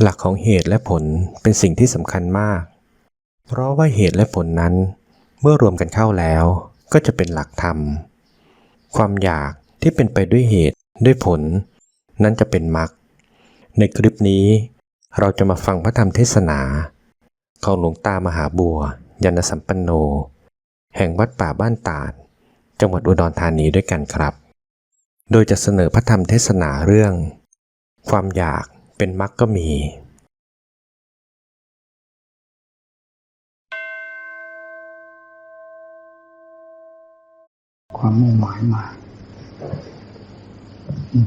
หลักของเหตุและผลเป็นสิ่งที่สำคัญมากเพราะว่าเหตุและผลนั้นเมื่อรวมกันเข้าแล้วก็จะเป็นหลักธรรมความอยากที่เป็นไปด้วยเหตุด้วยผลนั้นจะเป็นมรรคในคลิปนี้เราจะมาฟังพระธรรมเทศนาของหลวงตามหาบัวยานสัมปันโนแห่งวัดป่าบ้านตาดจังหวัดอุดรธานีด้วยกันครับโดยจะเสนอพระธรรมเทศนาเรื่องความอยากเป็นมรรคก็มีความมุ่งหมายมา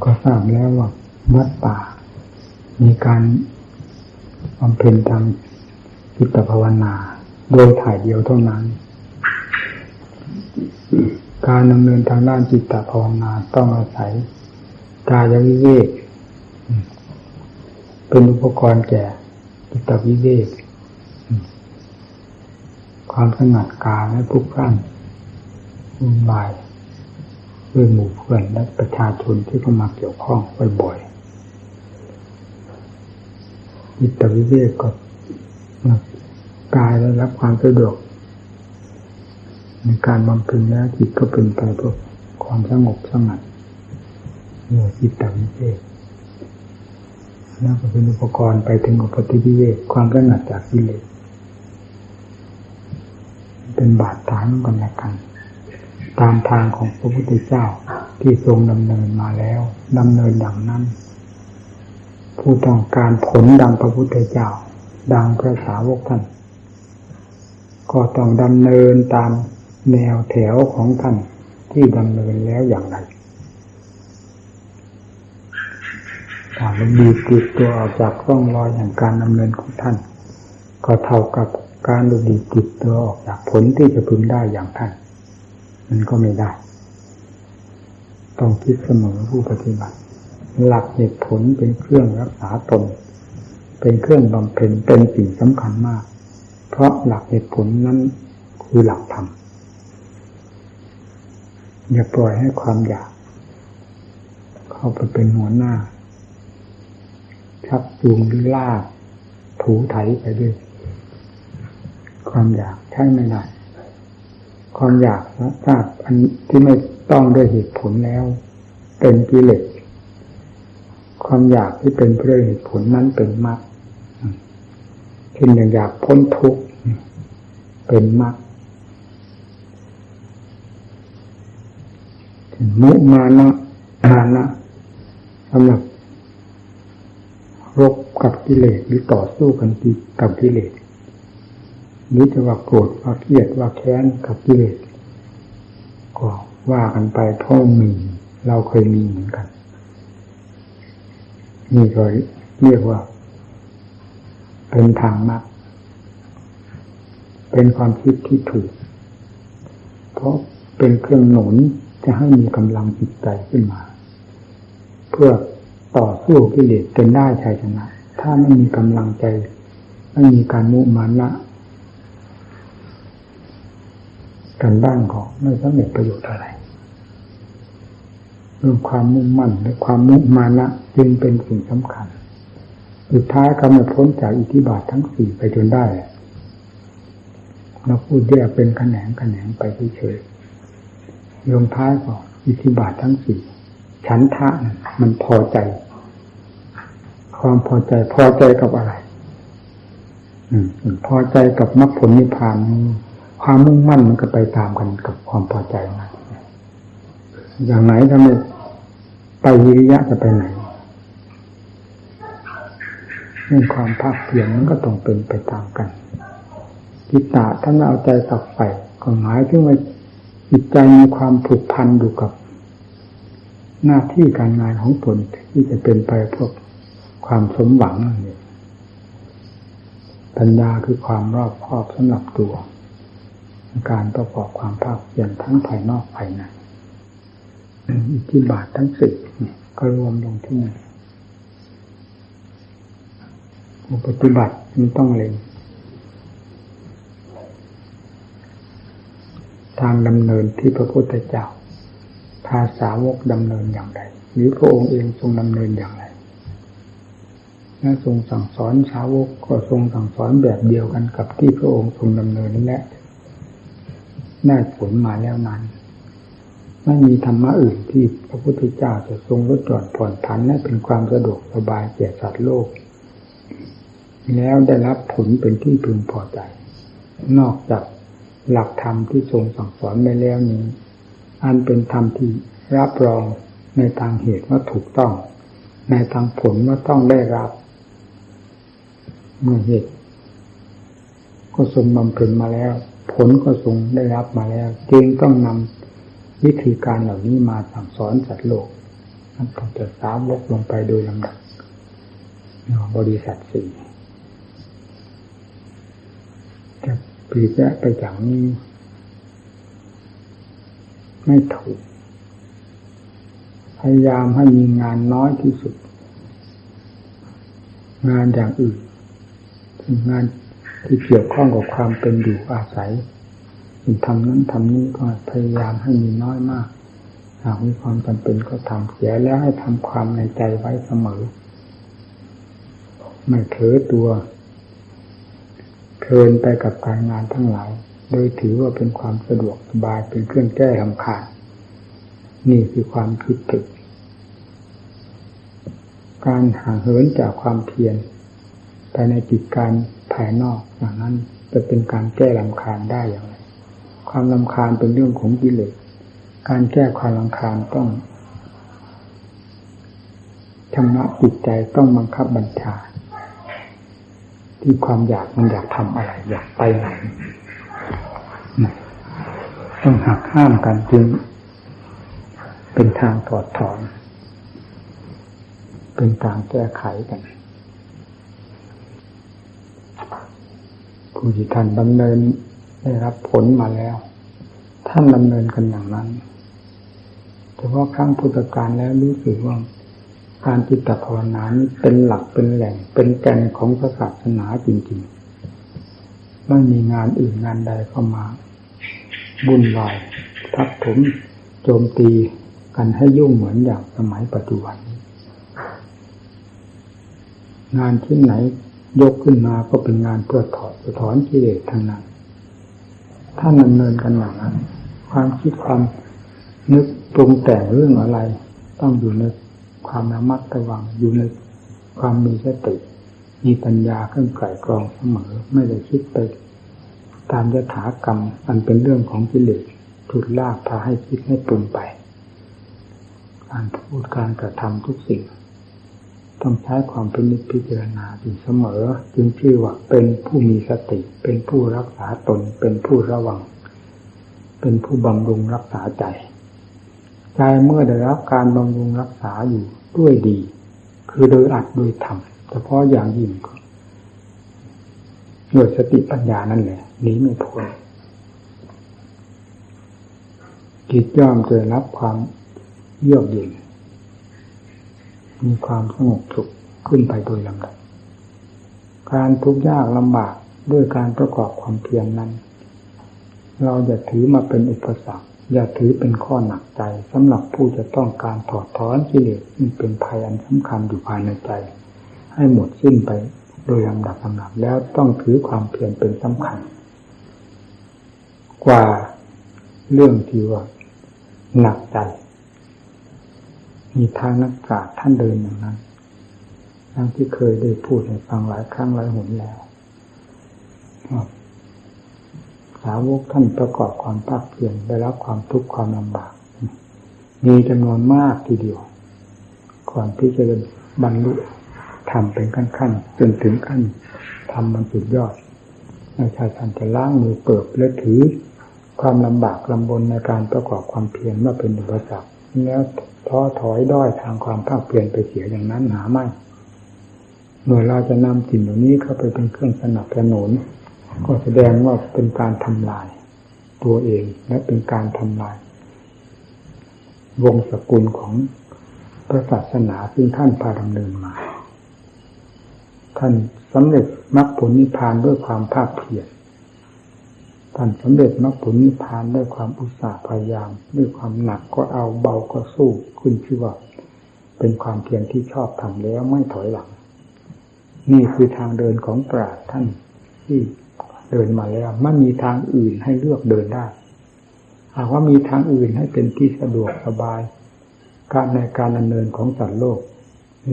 ก็ทราบแล้วว่าวัดป่ามีการบำเพ็ญทางจิตภาวนาโดยถ่ายเดียวเท่านั้นการดำเนินทางด้านจิตภาวนาต้องอาศัยกายวิเวกเป็นอุปกรณ์แก่จิตวิเวกความสงัดกายและพลุกพล่านวุ่นวายด้วยหมู่เพื่อนและประชาชนที่เข้ามาเกี่ยวข้องบ่อยๆจิตวิเวกก็กายได้รับความสะดวกในการบำเพ็ญแล้วจิตก็เป็นไปเพื่อความสงบสงัดเมื่อจิตวิเวกแล้วก็เป็นอุปกรณ์ไปถึงอุปธิวิเวกความสงัดจากกิเลสเป็นบาดฐานกันและกันตามทางของพระพุทธเจ้าที่ทรงดำเนินมาแล้วดำเนินอย่างนั้นผู้ต้องการผลดังพระพุทธเจ้าดังพระสาวกท่านก็ต้องดำเนินตามแนวแถวของท่านที่ดำเนินแล้วอย่างไรถ้าเราดีติดตัวออกจากร่องรอยแห่งการดำเนินของท่านก็เท่ากับการดีติดตัวออกจากผลที่จะพึงได้อย่างท่านมันก็ไม่ได้ต้องคิดเสมอผู้ปฏิบัติหลักเหตุผลเป็นเครื่องรักษาตนเป็นเครื่องบำเพ็ญเป็นสิ่งสำคัญมากเพราะหลักเหตุผลนั้นคือหลักธรรมอย่าปล่อยให้ความอยากเข้าไปเป็นหัวหน้าชักจูงหรือลากถูไถไปด้วยความอยากใช่ไม่ได้ความอยากนะถ้าอันที่ไม่ต้องด้วยเหตุผลแล้วเป็นกิเลสความอยากที่เป็นเพราะเหตุผลนั้นเป็นมรรคเช่นอย่างอยากพ้นทุกข์เป็นมรรคมุมานะสำหรับรบกับกิเลสหรือต่อสู้กันกับกิเลสหรือจะว่าโกรธว่าเครียดว่าแค้นกับกิเลสก็ว่ากันไปเพราะมีเราเคยมีเหมือนกันนี่ก็เรียกว่าเป็นทางมรรคเป็นความคิดที่ถูกเพราะเป็นเครื่องหนุนจะให้มีกำลังจิตใจขึ้นมาเพื่อต่อสู้กิเลสจนได้ชัยชนะถ้าไม่มีกำลังใจไม่มีการมุมานะกันบ้างก็ไม่สำเร็จประโยชน์อะไรเรื่องความมุ่งมั่นและความมุมานะจึงเป็นสิ่งสำคัญสุดท้ายก็ไม่พ้นจากอิทธิบาททั้งสี่ไปจนได้เราพูดแยกเป็นแขนงไปเฉยๆลงท้ายก็อิทธิบาททั้งสี่ฉันทะมันพอใจความพอใจกับอะไรพอใจกับมรรคผลนิพพานความมุ่งมั่นมันก็ไปตามกันกับความพอใจนะอย่างไหนถ้าไม่ไปวิริยะจะไปไหนเรื่องความภาคเพียรมันก็ต้องเป็นไปตามกันจิตตะถ้าไม่เอาใจสักใฝ่ก็หมายถึงว่าจิตใจมีความผูกพันอยู่กับหน้าที่การงานของตนที่จะเป็นไปเพื่อความสมหวังนั่นเองปัญญาคือความรอบคอบสำหรับตัวการประกอบความภาคเพียรทั้งภายนอกภายในอิทธิบาททั้งสี่ก็รวมลงที่นี่ผู้ปฏิบัติมันต้องเล็งทางดำเนินที่พระพุทธเจ้าพาสาวกดำเนินอย่างไรหรือพระองค์เองทรงดำเนินอย่างไร และทรงสั่งสอนสาวกก็ทรงสั่งสอนแบบเดียวกันกับที่พระองค์ทรงดำเนินนั่นแหละได้ผลมาแล้วนั้นไม่มีธรรมะอื่นที่พระพุทธเจ้าจะทรงลดหย่อนผ่อนผันให้เป็นความสะดวกสบายแก่สัตว์โลกแล้วได้รับผลเป็นที่พึงพอใจนอกจากหลักธรรมที่ทรงสั่งสอนไปแล้วนี้อันเป็นธรรมที่รับรองในทางเหตุว่าถูกต้องในทางผลว่าต้องได้รับเมื่อเหตุก็ทรงบำเพ็ญมาแล้วผลก็ทรงได้รับมาแล้วจึงต้องนำวิธีการเหล่านี้มาสั่งสอนสัตว์โลกนั้นต้องจะสาวกลงไปโดยลำดับบริษัทสี่จะปลีกแยกไปจากนี้ไม่ถูกพยายามให้มีงานน้อยที่สุดงานอย่างอื่นงานที่เกี่ยวข้องกับความเป็นอยู่อาศัยทำนั้นทำนี้ก็พยายามให้มีน้อยมากหากมีความจำเป็นก็ทำเสียแล้วให้ทำความในใจไว้เสมอไม่เผลอตัวเพลินไปกับการงานทั้งหลายโดยถือว่าเป็นความสะดวกสบายเป็นเครื่องแก้รำคาญนี่คือความคิดผิดการห่างเหินจากความเพียรภายในจิตการภายนอกอย่างนั้นจะเป็นการแก้รำคาญได้อย่างไรความรำคาญเป็นเรื่องของกิเลสการแก้ความรำคาญต้องชำระจิตใจต้องบังคับบัญชาที่ความอยากมันอยากทำอะไรอยากไปไหนต้องหักห้ามกันจึงเป็นทางถอดถอนเป็นทางแก้ไขกันผู้ที่ท่านดำเนินได้รับผลมาแล้วท่านดำเนินกันอย่างนั้นเฉพาะครั้งพุทธกาลแล้วรู้สึกว่าการจิตภาวนานี้เป็นหลักเป็นแหล่งเป็นแก่นของศาสนาจริงๆไม่มีงานอื่นงานใดเข้ามาวุ่นวายทับถมโจมตีกันให้ยุ่งเหมือนอย่างสมัยปัจจุบันงานที่ไหนยกขึ้นมาก็เป็นงานเพื่อถอนกิเลสทั้งนั้นถ้าดำเนินกันอย่างนั้นความคิดความนึกปรุงแต่งเรื่องอะไรต้องอยู่ในความระมัดระวังอยู่ในความมีสติมีปัญญาเครื่องไกล่กรองเสมอไม่ได้คิดไปตามยถากรรมอันเป็นเรื่องของกิเลสฉุดลากพาให้คิดให้ปรุงไปการพูดการกระทำทุกสิ่งต้องใช้ความพิจารณาอยู่เสมอจึงชื่อว่าเป็นผู้มีสติเป็นผู้รักษาตนเป็นผู้ระวังเป็นผู้บำรุงรักษาใจใจเมื่อได้รับการบำรุงรักษาอยู่ด้วยดีคือโดยอัดโดยทำเฉพาะอย่างยิ่งก็ด้วยสติปัญญานั่นแหละหนีไม่พ้นจิตย่อมจะรับความเยือกเย็นมีความสงบสุขขึ้นไปโดยลำดับการทุกข์ยากลำบากด้วยการประกอบความเพียรนั้นเราอย่าถือมาเป็นอุปสรรคอย่าถือเป็นข้อหนักใจสำหรับผู้จะต้องการถอดถอนกิเลสที่เป็นภัยอันสำคัญอยู่ภายในใจให้หมดสิ้นไปโดยลำดับแล้วต้องถือความเพียรเป็นสำคัญกว่าเรื่องที่ว่าหนักใจมีทางนักปราชญ์ท่านเดินอย่างนั้นทั้งที่เคยได้พูดให้ฟังหลายครั้งหลายหนแล้วสาวกท่านประกอบความภาคเพียรได้รับความทุกข์ความลำบากมีจำนวนมากทีเดียวก่อนที่จะบรรลุธรรมเป็นขั้นๆจนถึงขั้นธรรมมันสุดยอดไม่ใช่ท่านจะล้างมือเปิบและถือความลำบากลำบนในการประกอบความเพียรว่าเป็นอุปสรรคแล้วท้อถอยด้อยทางความภาคเพียรไปเสียอย่างนั้นหาไม่เมื่อเราจะนำสิ่งเหล่านี้เข้าไปเป็นเครื่องสนับสนุนก็แสดงว่าเป็นการทำลายตัวเองและเป็นการทำลายวงศกุลของพระศาสนาซึ่งท่านพาดำเนินมาท่านสำเร็จมรรคผลนิพพานด้วยความภาคเพียรท่านสำเร็จมรรคผลนิพพานด้วยความอุตสาห์พยายามด้วยความหนักก็เอาเบาก็สู้ขึ้นชื่อว่าเป็นความเพียรที่ชอบทำแล้วไม่ถอยหลัง นี่คือทางเดินของปราชญ์ท่านที่เดินมาแล้วไม่มีทางอื่นให้เลือกเดินได้หากว่ามีทางอื่นให้เป็นที่สะดวกสบายการในการดำเนินของสัตว์โลก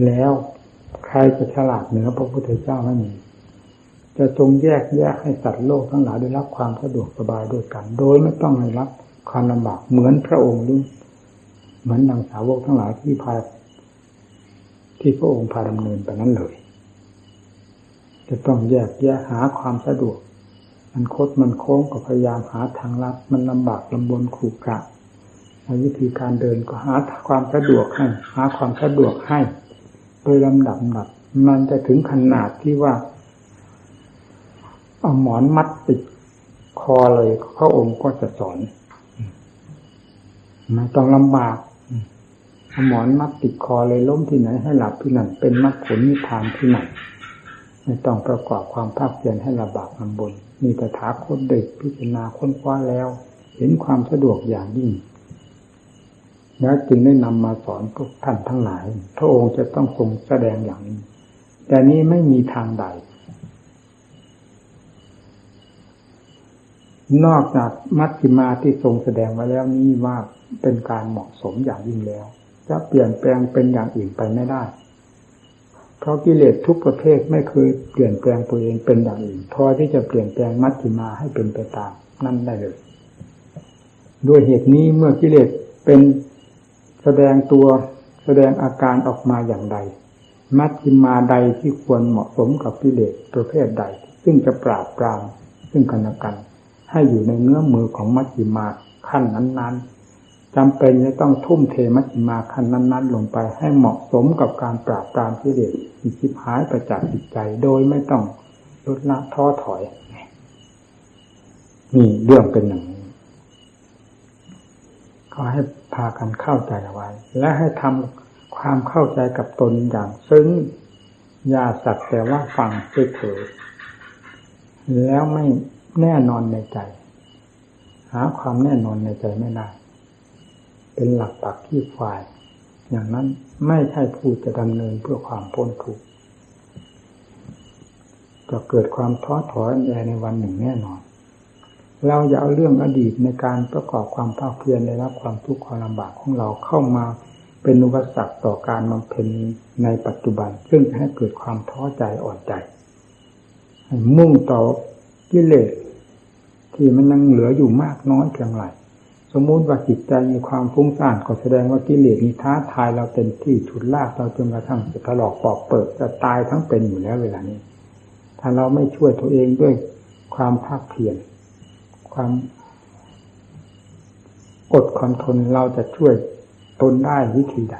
แล้วใครจะฉลาดเหนือพระพุทธเจ้าไม่มีจะทรงแยกให้สัตว์โลกทั้งหลายได้รับความสะดวกสบายด้วยกันโดยไม่ต้องให้รับความลำบากเหมือนพระองค์หรือเหมือนดังสาวกทั้งหลายที่พระองค์พาดำเนินไปนั้นเลยจะต้องแยกหาความสะดวกมันคดมันโค้งก็พยายามหาทางลัดมันลำบากลำบนขรุขระในวิธีการเดินก็หาความสะดวกให้หาความสะดวกให้โดยลำดับมันจะถึงขนาดที่ว่าเอาหมอนมัดติดคอเลยพระองค์ก็จะสอนไม่ต้องลำบากเอาหมอนมัดติดคอเลยล้มที่ไหนให้หลับที่นั่นเป็นมรรคผลนิพพานที่นั่นไม่ต้องประกอบความภาคเพียรให้ลำบากลำบนมีแต่ถาคตเด็กพิจารณาค้นคว้าแล้วเห็นความสะดวกอย่างยิ่งแล้วจึงได้นำมาสอนพวกท่านทั้งหลายพระองค์จะต้องทรงแสดงอย่างนี้แต่นี้ไม่มีทางใดนอกจากมัชฌิมาที่ทรงแสดงไว้แล้วนี้ว่าเป็นการเหมาะสมอย่างยิ่งแล้วจะเปลี่ยนแปลงเป็นอย่างอื่นไปไม่ได้เพราะกิเลสทุกประเภทไม่เคยเปลี่ยนแปลงตัวเองเป็นอย่างอื่นพอที่จะเปลี่ยนแปลงมัชฌิมาให้เป็นไปตามนั่นได้เลยด้วยเหตุนี้เมื่อกิเลสเป็นแสดงอาการออกมาอย่างใดมัชฌิมาใดที่ควรเหมาะสมกับกิเลสประเภทใดซึ่งจะปราบปรามซึ่งกันและกันให้อยู่ในเงื้อมมือของมัชฌิมาขั้นนั้นๆจำเป็นจะต้องทุ่มเทมัชฌิมาขั้นนั้นๆลงไปให้เหมาะสมกับการปราบปรามกิเลสที่ชิบหายไปจากจิตใจโดยไม่ต้องลดละท้อถอยนี่เรื่องเป็นอย่างนี้ขอให้พากันเข้าใจเอาไว้และให้ทำความเข้าใจกับตนอย่างซึ้งอย่าสักแต่ว่าฟังเฉยๆแล้วไม่แน่นอนในใจหาความแน่นอนในใจไม่ได้เป็นหลักปักที่ฝ่ายอย่างนั้นไม่ใช่ผู้จะดำเนินเพื่อความพ้นทุกข์จะเกิดความท้อถอยในวันหนึ่งแน่นอนเราอย่าเอาเรื่องอดีตในการประกอบความภาคเพียรได้รับความทุกข์ความลำบากของเราเข้ามาเป็นอุปสรรคต่อการบำเพ็ญในปัจจุบันซึ่งให้เกิดความท้อใจอ่อนใจมุ่งต่อกิเลสที่มันยังเหลืออยู่มากน้อยเพียงไรสมมุติว่าจิตใจมีความฟุ้งซ่านก็แสดงว่ากิเลสมีท้าทายเราเต็มที่ฉุดลากเราจนกระทั่งจะถลอกปอกเปิดจะตายทั้งเป็นอยู่แล้วเวลานี้ถ้าเราไม่ช่วยตัวเองด้วยความภาคเพียรความอดความทนเราจะช่วยตนได้วิธีใด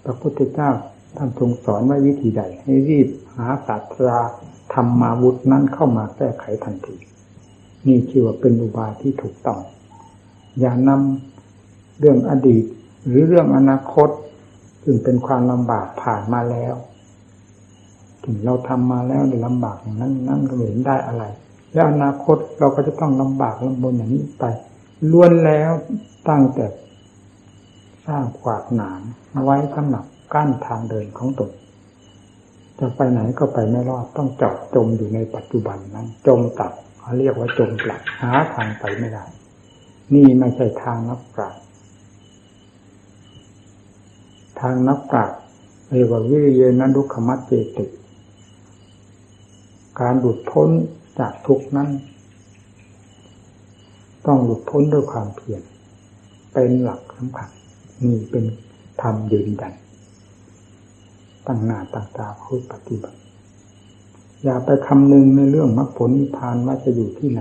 พระพุทธเจ้าท่านทรงสอนว่าวิธีใดให้รีบหาศาสตราธรรมาวุธนั้นเข้ามาแก้ไขทันทีนี่ชื่อว่าเป็นอุบายที่ถูกต้องอย่านำเรื่องอดีตหรือเรื่องอนาคตซึ่งเป็นความลำบากผ่านมาแล้วถึงเราทำมาแล้วลำบากอย่างนั้นก็ไม่เห็นได้อะไรแล้วอนาคตเราก็จะต้องลำบากลำบนอย่างนี้ไปล้วนแล้วตั้งแต่สร้างขวากหนามไว้สำหรับกั้นทางเดินของตนจะไปไหนก็ไปไม่รอดต้องเจาะจมอยู่ในปัจจุบันนั้นจมตับเขาเรียกว่าจมปลักหาทางไปไม่ได้นี่ไม่ใช่ทางนักปราชญ์ทางนักปราชญ์เรียกว่าวิริยะนันทุกขมัจเจติการหลุดพ้นจากทุกข์นั้นต้องหลุดพ้นด้วยความเพียรเป็นหลักสำคัญนี่เป็นธรรมยืนยันตั้งหน้าตั้งตาพูดปฏิบัติอย่าไปคำนึงในเรื่องมรรคผลนิพพานว่าจะอยู่ที่ไหน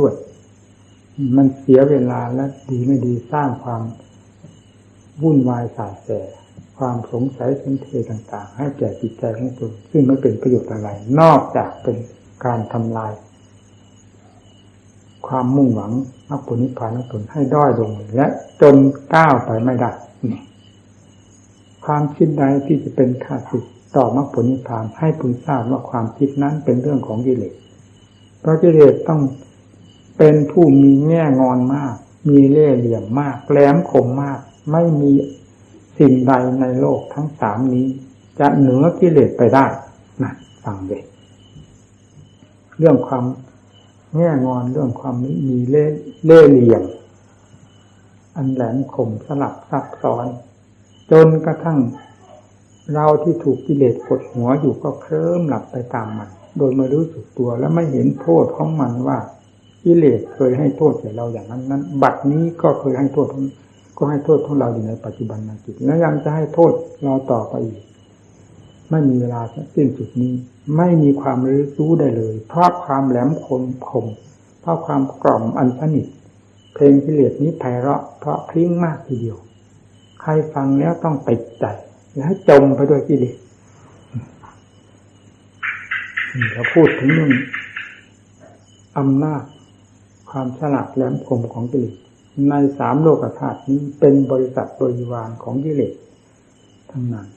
ด้วยมันเสียเวลาและดีไม่ดีสร้างความวุ่นวายสายแสความสงสัยสงเทต่างๆให้แก่จิตใจของตนซึ่งไม่เป็นประโยชน์อะไรนอกจากเป็นการทำลายความมุ่งหวังมรรคผลนิพพานของตนให้ด้อยลงและจนก้าวไปไม่ได้ความคิดใดที่จะเป็นข้าศึกต่อมรรคผลนิพพานให้พึงทราบว่าความคิดนั้นเป็นเรื่องของกิเลสเพราะกิเลสต้องเป็นผู้มีแง่งอนมากมีเล่ห์เหลี่ยมมากแหลมคมมากไม่มีสิ่งใดในโลกทั้งสามนี้จะเหนือกิเลสไปได้นะ ฟังเด็กเรื่องความแง่งอนเรื่องความมีเล่ห์เหลี่ยมอันแหลมคมสลับซับซ้อนจนกระทั่งเราที่ถูกกิเลสกดหัวอยู่ก็เคลิ้มหลับไปตามมันโดยไม่รู้สึกตัวและไม่เห็นโทษของมันว่ากิเลสเคยให้โทษแก่เราอย่างนั้นบัดนี้ก็เคยให้โทษก็ให้โทษของเราอยู่ในปัจจุบันจิตแล้วยังจะให้โทษเราต่อไปอีกไม่มีเวลาสิ้นสุดนี้ไม่มีความรู้ได้เลยเพราะความแหลมคมเพราะความกล่อมอันสนิทเพลงกิเลสนี้ไพเราะเพราะพริ้งมากทีเดียวใครฟังแล้วต้องติดใจและให้จมไปด้วยกิเลสเราพูดถึงเรื่องอำนาจความฉลาดแหลมคมของกิเลสในสามโลกธาตุนี้เป็นบริษัทบริวารของกิเลสทั้งนั้น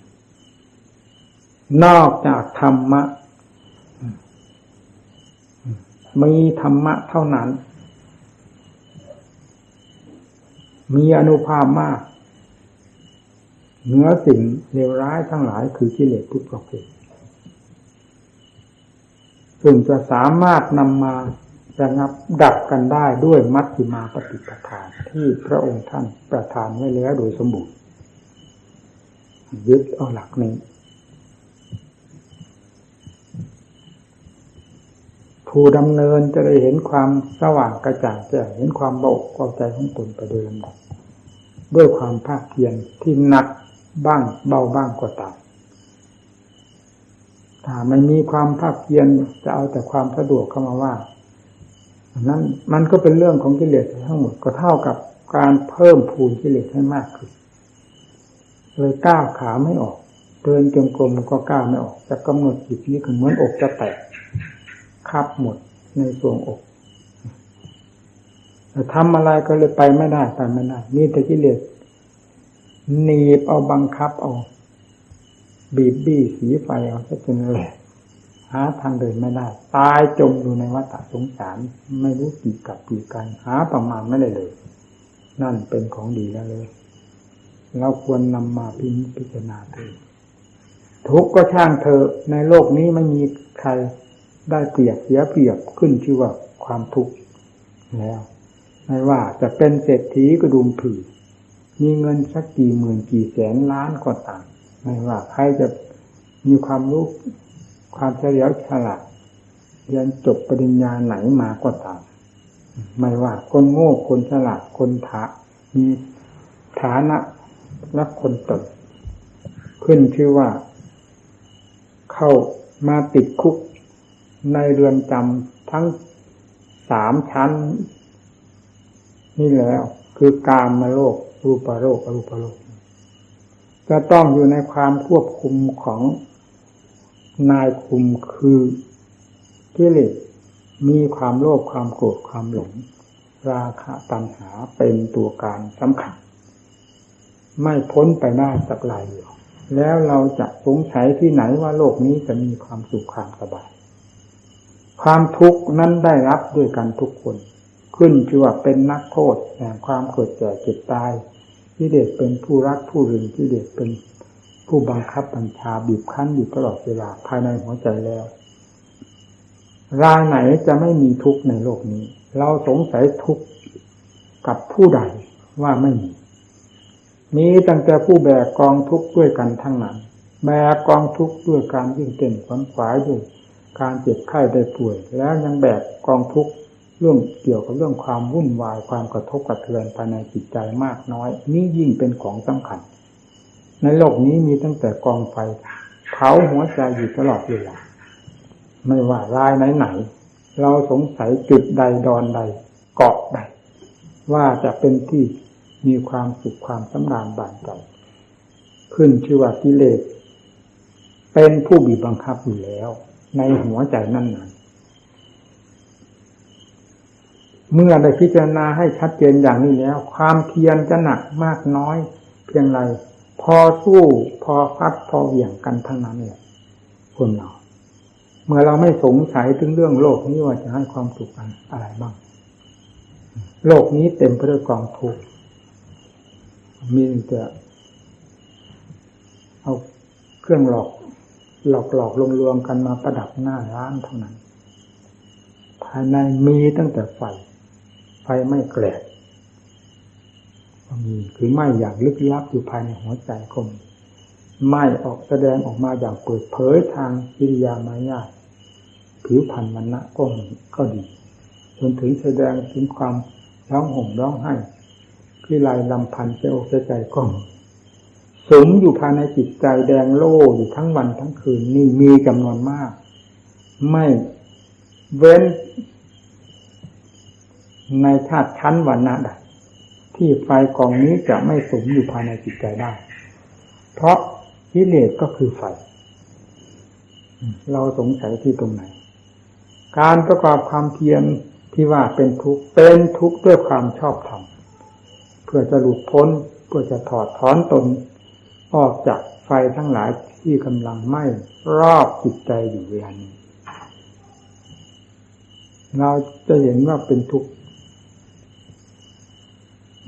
นอกจากธรรมะมีธรรมะเท่านั้นมีอานุภาพมากเหนือสิ่งเลวร้ายทั้งหลายคือกิเลสทุกประเภทซึ่งจะสามารถนำมาระงับดับกันได้ด้วยมัชฌิมาปฏิปทาที่พระองค์ท่านประทานไว้แล้วโดยสมบูรณ์ยึดเอาหลักนี้ผู้ดำเนินจะได้เห็นความสว่างกระจ่างแจ้งเห็นความเบาอกใจของตนไปโดยลำดับด้วยความภาคเพียรที่หนักบ้างเบาบ้างก็ตามถ้าไม่มีความภาคเพียรจะเอาแต่ความสะดวกเข้ามาว่านั้นมันก็เป็นเรื่องของกิเลสทั้งหมดก็เท่ากับการเพิ่มพูนกิเลสให้มากขึ้นเลยก้าวขาไม่ออกเดินจงกรมก็ก้าวไม่ออกจะกำหนดจิตนี้คือเหมือนอกจะแตกคับหมดในส่วงอกแต่ทำอะไรก็เลยไปไม่ได้มีแต่กิเลสหนีบเอาบังคับเอาบีบบี้สีไฟเอาซะจนแหลกหาทางเดินไม่ได้ตายจมอยู่ในวัฏสงสารไม่รู้กี่กับกี่กันหาประมาณไม่ได้เลยนั่นเป็นของดีแล้วเลยเราควรนำมาพิจารณาดูทุกข์ก็ช่างเถอะในโลกนี้ไม่มีใครได้เปรียบเสียเปรียบขึ้นชื่อว่าความทุกข์แล้วไม่ว่าจะเป็นเศรษฐีกระดุมผีมีเงินสักกี่หมื่นกี่แสนล้านก็ตามไม่ว่าใครจะมีความรู้ความเฉลียวฉลาดเรียนจบปริญญาไหนมาก็ตามไม่ว่าคนโง่คนฉลาดคนมีฐานะและคนตนขึ้นชื่อว่าเข้ามาติดคุกในเรือนจำทั้ง3 ชั้นนี่แล้วคือกามโลกรูปโลกอรูปโลกจะต้องอยู่ในความควบคุมของนายคุมคือกิเลสมีความโลภความโกรธความหลงราคะตัณหาเป็นตัวการสำคัญไม่พ้นไปได้สักรายเดียวแล้วเราจะสงสัยที่ไหนว่าโลกนี้จะมีความสุขความสบายความทุกข์นั้นได้รับด้วยกันทุกคนขึ้นชื่อว่าเป็นนักโทษแห่งความเกิดแก่เจ็บตายกิเลสเป็นผู้รักผู้รึงกิเลสเป็นผู้บังคับบัญชาบีบคั้นอยู่ตลอดเวลาภายในหัวใจแล้วรายไหนจะไม่มีทุกข์ในโลกนี้เราสงสัยทุกข์กับผู้ใดว่าไม่มีตั้งแต่ผู้แบกกองทุกข์ด้วยกันทั้งนั้นแบกกองทุกข์ด้วยการยิ่งเต้นขวนขวายด้วยการเจ็บไข้ได้ป่วยแล้วยังแบกกองทุกข์เรื่องเกี่ยวกับเรื่องความวุ่นวายความกระทบกระเทือนภายในจิตใจมากน้อยนี่ยิ่งเป็นของสำคัญในโลกนี้มีตั้งแต่กองไฟเผาหัวใจอยู่ตลอดเวลาไม่ว่ารายไหนเราสงสัยจุดใดดอนใดเกาะใดว่าจะเป็นที่มีความสุขความสำราญบานใจขึ้นชื่อว่ากิเลสเป็นผู้บีบบังคับอยู่แล้วในหัวใจนั่นเมื่อได้พิจารณาให้ชัดเจนอย่างนี้แล้วความเพียรจะหนักมากน้อยเพียงไรพอสู้พอฟัดพอเหวี่ยงกันทั้งนั้นเลยคนเราเมื่อเราไม่สงสัยถึงเรื่องโลกนี้ว่าจะให้ความสุขอะไรบ้างโลกนี้เต็มไปด้วยกองทุกข์มีแต่เอาเครื่องหลอก หลอกลวงกันมาประดับหน้าร้านเท่านั้นภายในมีตั้งแต่ไฟไม่แกลกมีคือไหม้อย่างลึกลับอยู่ภายในหัวใจก็มีไหม้ออกแสดงออกมาอย่างเปิดเผยทางกิริยามารยาทผิวพรรณวรรณะก็ดีจนถึงแสดงถึงความร้องห่มร้องไห้พิไรลำพันธ์เสียอกเสียใจก็มีสมอยู่ภายในจิตใจแดงโล่อยู่ทั้งวันทั้งคืนนี่มีจำนวนมากไม่เว้นในชาติชั้นวรรณะใดที่ไฟกองนี้จะไม่สมอยู่ภายในจิตใจได้เพราะกิเลสก็คือไฟเราสงสัยที่ตรงไหนการประกอบความเพียรที่ว่าเป็นทุกข์ด้วยความชอบธรรมเพื่อจะหลุดพ้นเพื่อจะถอดถอนตนออกจากไฟทั้งหลายที่กำลังไหม้รอบจิตใจอยู่เวลานี้เราจะเห็นว่าเป็นทุกข์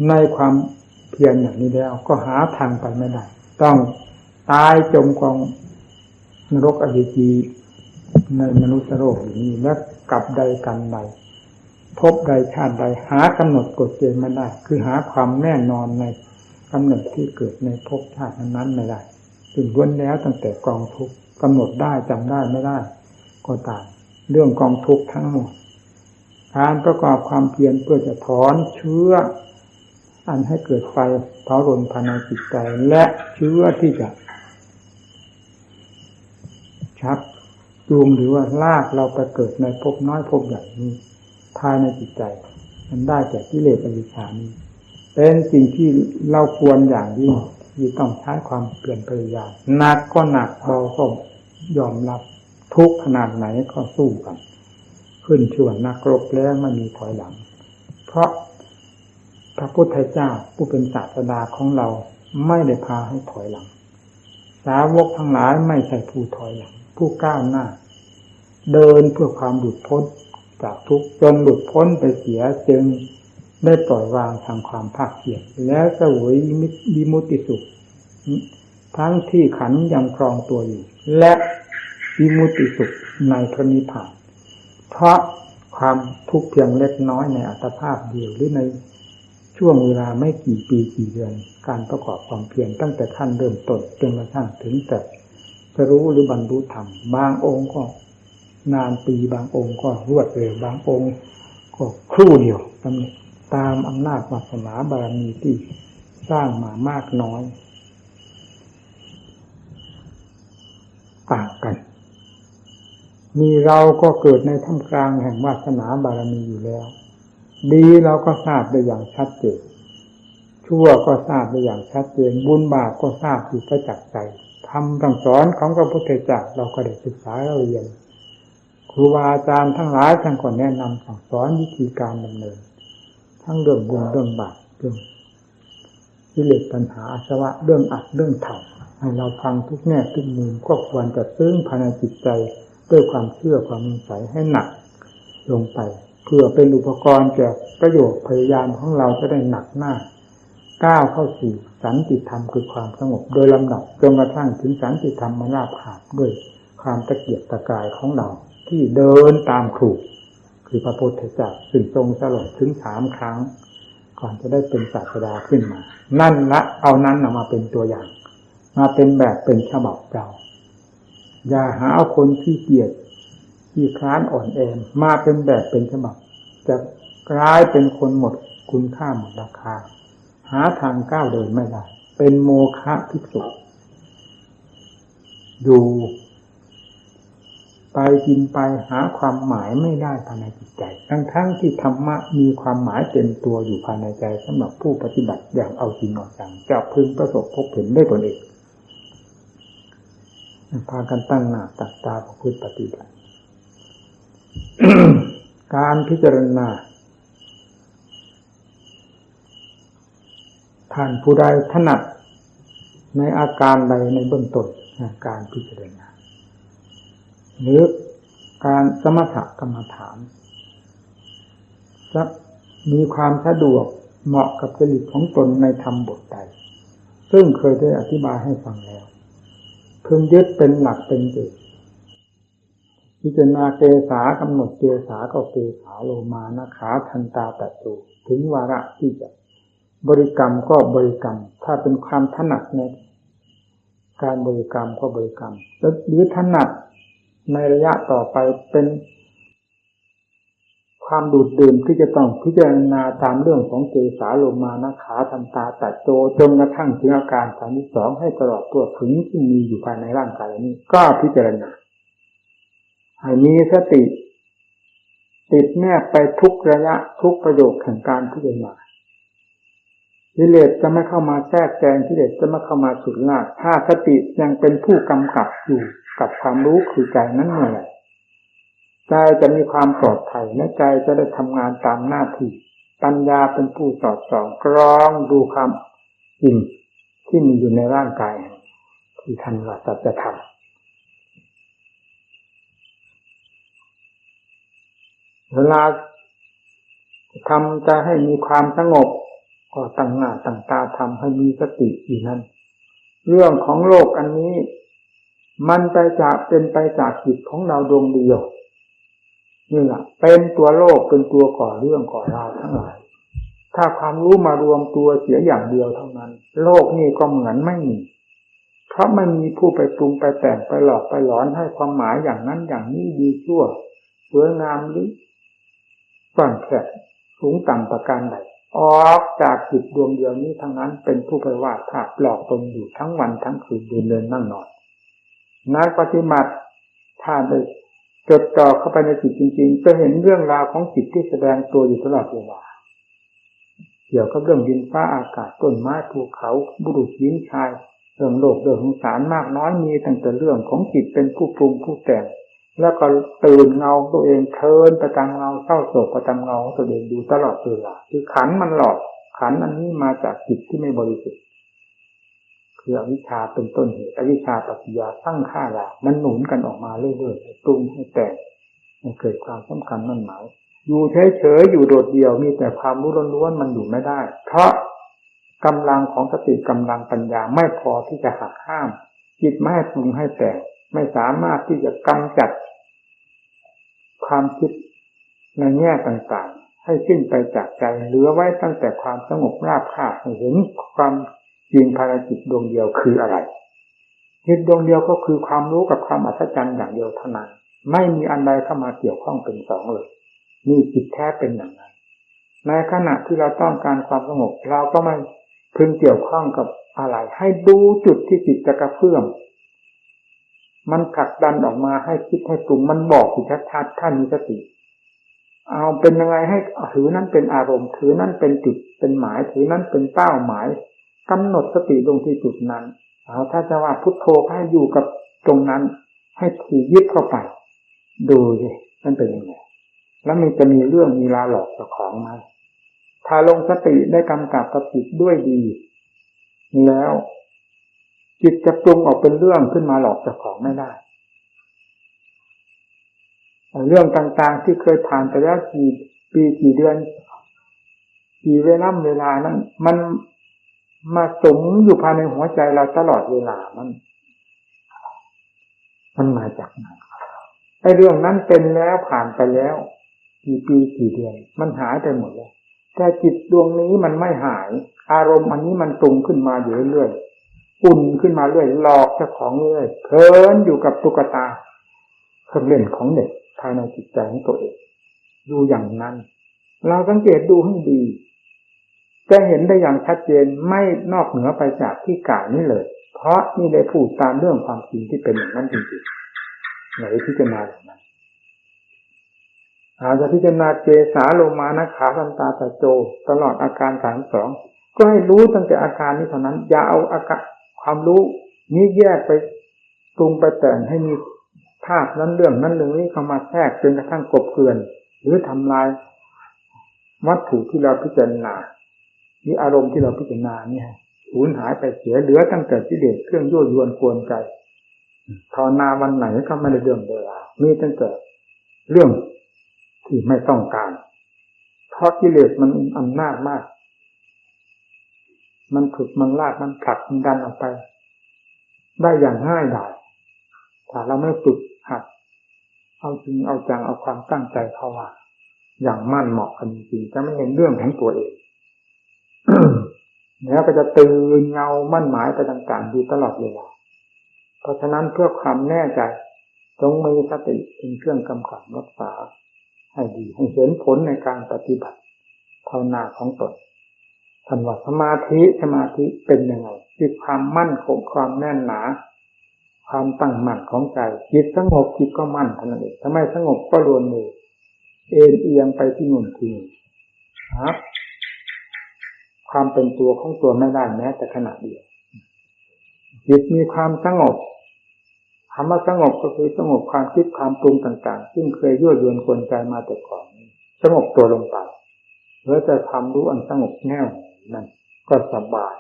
ในความเพียรอย่างนี้แล้วก็หาทางไปไม่ได้ต้องตายจมกองนรกอเวจีในมนุษย์โลกอย่างนี้และกับใดกันใดพบใดชาติใดหากำหนดกฎเกณฑ์ไม่ได้คือหาความแน่นอนในกำเนิดที่เกิดในภพชาตินั้นไม่ได้ถึงล้วนแล้วตั้งแต่กองทุกข์กำหนดได้จำได้ไม่ได้ก็ตามเรื่องกองทุกข์ทั้งหมดการประกอบความเพียรเพื่อจะถอนเชื้ออันให้เกิดไฟเผารนภายในจิตใจและเชื้อที่จะชักจูงหรือว่าลากเราไปเกิดในภพน้อยภพใหญ่นี้ภายในจิตใจมันได้แก่กิเลสอวิชชานี้เป็นสิ่งที่เราควรอย่างยิ่งที่ต้องใช้ความเปลี่ยนพยายามหนักก็หนักเบาก็ยอมรับทุกขนาดไหนก็สู้กันขึ้นชื่อว่านักรบแล้วไม่มีถอยหลังเพราะพระพุทธเจ้าผู้เป็นศาสดาของเราไม่ได้พาให้ถอยหลังสาวกทั้งหลายไม่ใช่ผู้ถอยหลังผู้ก้าวหน้าเดินเพื่อความหลุดพ้นจากทุกข์จนหลุดพ้นไปเสียจึงได้ปล่อยวางทางความภาคเพียรแล้วเสวยวิมุตติสุขทั้งที่ขันธ์ยังครองตัวอยู่และวิมุตติสุขในพระนิพพานเพราะความทุกข์เพียงเล็กน้อยในอัตภาพเดียวหรือในช่วงเวลาไม่กี่ปีกี่เดือนการประกอบความเพียรตั้งแต่ขั้นเริ่มต้นจนกระทั่งถึงแต่จะรู้หรือบรรลุธรรมบางองค์ก็นานปีบางองค์ก็รวดเร็วบางองค์ก็ครู่เดียวตามอำนาจวาสนาบารมีที่สร้างมามากน้อยต่างกันมีเราก็เกิดในท่ามกลางแห่งวาสนาบารมีอยู่แล้วดีเราก็ทราบได้อย่างชัดเจนชั่วก็ทราบได้อย่างชัดเจนบุญบาปก็ทราบอยู่ประจักษ์ใจธรรมคำสอนของพระพุทธเจ้าเราก็ได้ศึกษาเรียนครูบาอาจารย์ทั้งหลายท่านก็แนะนำสั่งสอนวิธีการดำเนินทั้งเรื่องบุญเรื่องบาปเรื่องกิเลสปัญหาอาสวะเรื่องอัดเรื่องทำให้เราฟังทุกแง่ทุกมุมก็ควรจะซึ้งภายในจิตใจด้วยความเชื่อความมั่นใจให้หนักลงไปเพื่อเป็นอุปกรณ์แก่ประโยชน์พยายามของเราจะได้หนักหน้าก้าวเข้าสู่สันติธรรมคือความสงบโดยลำดับจนกระทั่งถึงสันติธรรมมาราบหาบด้วยความตะเกียกตะกายของเราที่เดินตามครูคือพระพุทธเจ้าซึ่งทรงสลบถึง3 ครั้งก่อนจะได้เป็นศาสดาขึ้นมานั่นละเอานั้นมาเป็นตัวอย่างมาเป็นแบบเป็นฉบับเราอย่าหาเอาคนที่เกียจที่คร้านอ่อนแอมาเป็นแบบเป็นฉบับจะกลายเป็นคนหมดคุณค่าหมดราคาหาทางก้าวเดินไม่ได้เป็นโมฆะภิกษุอยู่ไปกินไปหาความหมายไม่ได้ภายในจิตใจทั้งที่ธรรมะมีความหมายเต็มตัวอยู่ภายในใจสำหรับผู้ปฏิบัติอย่างเอาจริงเอาจังจะพึงประสบพบเห็นได้ตนเองพากันตั้งหน้าตั้งตาประพฤติปฏิบัติ การพิจารณาท่านผู้ใดถนัดในอาการใดในเบื้องต้นการพิจารณาหรือการสมถกรรมฐานจะมีความสะดวกเหมาะกับจริตของตนในธรรมบทใดซึ่งเคยได้อธิบายให้ฟังแล้ว พึงยึดเป็นหลักเป็นเกณฑ์พิจารณาเกสากำหนดเกสาก็เกสาโลมานะขาทันตาตะโจถึงวาระที่จะบริกรรมก็บริกรรมถ้าเป็นความถนัดในการบริกรรมก็บริกรรมหรือถนัดในระยะต่อไปเป็นความดูดดื่มที่จะต้องพิจารณาตามเรื่องของเกสาโลมานะขาทันตาตะโจจนกระทั่งถึงอาการ32ให้ตลอดตัวถึงที่มีอยู่ภายในร่างกายนี้ก็พิจารณาให้มีสติติดแนบไปทุกระยะทุกประโยคแห่งการพิจารณากิเลสจะไม่เข้ามาแทรกแซงกิเลสจะไม่เข้ามาฉุดลากถ้าสติยังเป็นผู้กำกับอยู่กับความรู้คือใจนั้นเมื่อไหร่ใจจะมีความปลอดภัยและใจจะได้ทำงานตามหน้าที่ปัญญาเป็นผู้สอดส่องกรองดูความจริงที่มีอยู่ในร่างกายที่ท่านว่าสัจธรรมเวลาทำจะให้มีความสงบก็ตั้งหน้าตั้งตาทำให้มีสติอยู่นั้นเรื่องของโลกอันนี้มันเป็นไปจากจิตของเราดวงเดียวนี่แหละเป็นตัวโลกเป็นตัวก่อเรื่องก่อราวทั้งหลายถ้าความรู้มารวมตัวเสียอย่างเดียวเท่านั้นโลกนี้ก็เหมือนไม่มีเพราะไม่มีผู้ไปปรุงไปแต่งไปหลอกไปหลอนให้ความหมายอย่างนั้นอย่างนี้ดีชั่วสวยงามหรือก่อนแค่สูงต่ำประการใดออกจากจิตดวงเดียวนี้ทั้งนั้นเป็นผู้ไปวาดภาพหลอกตนอยู่ทั้งวันทั้งคืนเดินนั่งนอนนักปฏิบัติถ้าได้จดจ่อเข้าไปในจิตจริงๆจะเห็นเรื่องราวของจิตที่แสดงตัวอยู่ตลอดเวลาเกี่ยวกับเรื่องดินฟ้าอากาศต้นไม้ภูเขาบุรุษหญิงชายเรื่องโลกเรื่องสงสารมากน้อยมีตั้งแต่เรื่องของจิตเป็นผู้ปรุงผู้แต่งแล้วก็ตื่นเงาตัวเองเทินไปตามเงาเศร้าโศกไปตามเงาตัวเองอยู่ตลอดเวลาคือขันมันหลอกขันอันนี้มาจากจิตที่ไม่บริสุทธิ์คืออวิชชาเป็นต้นเหตุอวิชชาปัจจยาสร้างฆ่าเรามันหนุนกันออกมาเรื่อยๆปรุงให้แต่งให้เกิดความสำคัญมั่นหมายอยู่เฉยๆอยู่โดดเดี่ยวมีแต่ความรู้ล้วนๆมันอยู่ไม่ได้เพราะกำลังของสติกำลังปัญญาไม่พอที่จะหักห้ามจิตไม่ให้ปรุงให้แต่งไม่สามารถที่จะกำจัดความคิดในแง่ต่างๆให้สิ้นไปจากใจเหลือไว้ตั้งแต่ความสงบราบคาบให้เห็นความจริงภายในจิตดวงเดียวคืออะไรจิตดวงเดียวก็คือความรู้กับความอัศจรรย์อย่างเดียวเท่านั้นไม่มีอันใดเข้ามาเกี่ยวข้องเป็นสองเลยนี่จิตแท้เป็นอย่างนั้นในขณะที่เราต้องการความสงบเราก็ไม่พึงเกี่ยวข้องกับอะไรให้ดูจุดที่จิตจะกระเพื่อมมันผลักดันออกมาให้คิดให้ปรุงมันบอกอยู่ชัดๆท่านมีสติเอาเป็นยังไงให้ถือนั้นเป็นอารมณ์ถือนั้นเป็นจุดเป็นหมายถือนั้นเป็นเป้าหมายกำหนดสติลงที่จุดนั้นเอาถ้าจะว่าพุทโธให้อยู่กับตรงนั้นให้ถี่ยึดเข้าไปดูสิมันเป็นยังไงแล้วมันจะมีเรื่องมีลาหลอกเจ้าของไหมถ้าลงสติได้กำกับกับจิตด้วยดีแล้วจิตจะปรุงออกเป็นเรื่องขึ้นมาหลอกเจ้าของไม่ได้เรื่องต่างๆที่เคยผ่านไปแล้วกี่ปีกี่เดือนกี่เวลานั้นมันมาสมอยู่ภายในหัวใจเราตลอดเวลามันมาจากไหนไอ้เรื่องนั้นเป็นแล้วผ่านไปแล้วกี่ปีกี่เดือนมันหายไปหมดแล้วแต่จิตดวงนี้มันไม่หายอารมณ์อันนี้มันปรุงขึ้นมาอยู่เรื่อยๆอุ่นขึ้นมาเรื่อยหลอกเจ้าของเรื่อยเพลินอยู่กับตุ๊กตาเครื่องเล่นของเด็กภายในจิตใจของตัวเองดูอย่างนั้นเราสังเกตดูให้ดีจะเห็นได้อย่างชัดเจนไม่นอกเหนือไปจากที่กล่าวนี้เลยเพราะนี่ได้พูดตามเรื่องความจริงที่เป็นอย่างนั้นจริงๆไหนพิจารณาอย่างนั้นอาจจะพิจารณาเกสาโลมานะขาทันตาตะโจตลอดอาการ32ก็ให้รู้ตั้งแต่อาการนี้เท่านั้นอย่าเอาอาการความรู้นี้แยกไปปรุงไปแต่งให้มีภาพนั้นเรื่องนั้นเรื่องนี้เข้ามาแทรกจนกระทั่งกบเกลื่อนหรือทำลายวัตถุที่เราพิจารณานี่อารมณ์ที่เราพิจารณาเนี่ยสูญหายไปเสียเหลือตั้งแต่กิเลสเครื่องยั่วยวนกวนใจภาวนาวันไหนก็ไม่ได้เรื่องเวลามีตั้งแต่เรื่องที่ไม่ต้องการเพราะกิเลสมันอำนาจมากมันถูกมันลากมันผลักมันดันออกไป ได้อย่างง่ายดายถ้าเราไม่ฝึกหัดเอาจริงเอาจังเอาความตั้งใจเข้าว่าอย่างมั่นเหมาะกันจริงๆจะไม่เห็นเรื่องของตัวเอง แล้วก็จะตื่นเงามั่นหมายไปต่างๆอยู่ตลอดเวลาเพราะฉะนั้นเพื่อความแน่ใจจงมีสติเป็นเครื่องกำกับรักษาให้ดีให้เห็นผลในการปฏิบัติภาวนาของตนท่านว่าสมาธิเป็นยังไงคือความมั่นคงความแน่นหนาความตั้งมั่นของใจจิตสงบจิตก็มั่นเท่านั้นเองถ้าไม่สงบก็รวนมือเอ็นเอียงไปที่นู่นที่นี่ครับความเป็นตัวของตัวไม่ได้แม้แต่ขณะเดียวจิตมีความสงบคำว่าสงบก็คือสงบความคิดความปรุงต่างๆซึ่งเคยยั่วยวนกวนใจมาแต่ก่อนสงบตัวลงไปเหลือแต่ความรู้อันสงบแน่วนั่นก็สบาย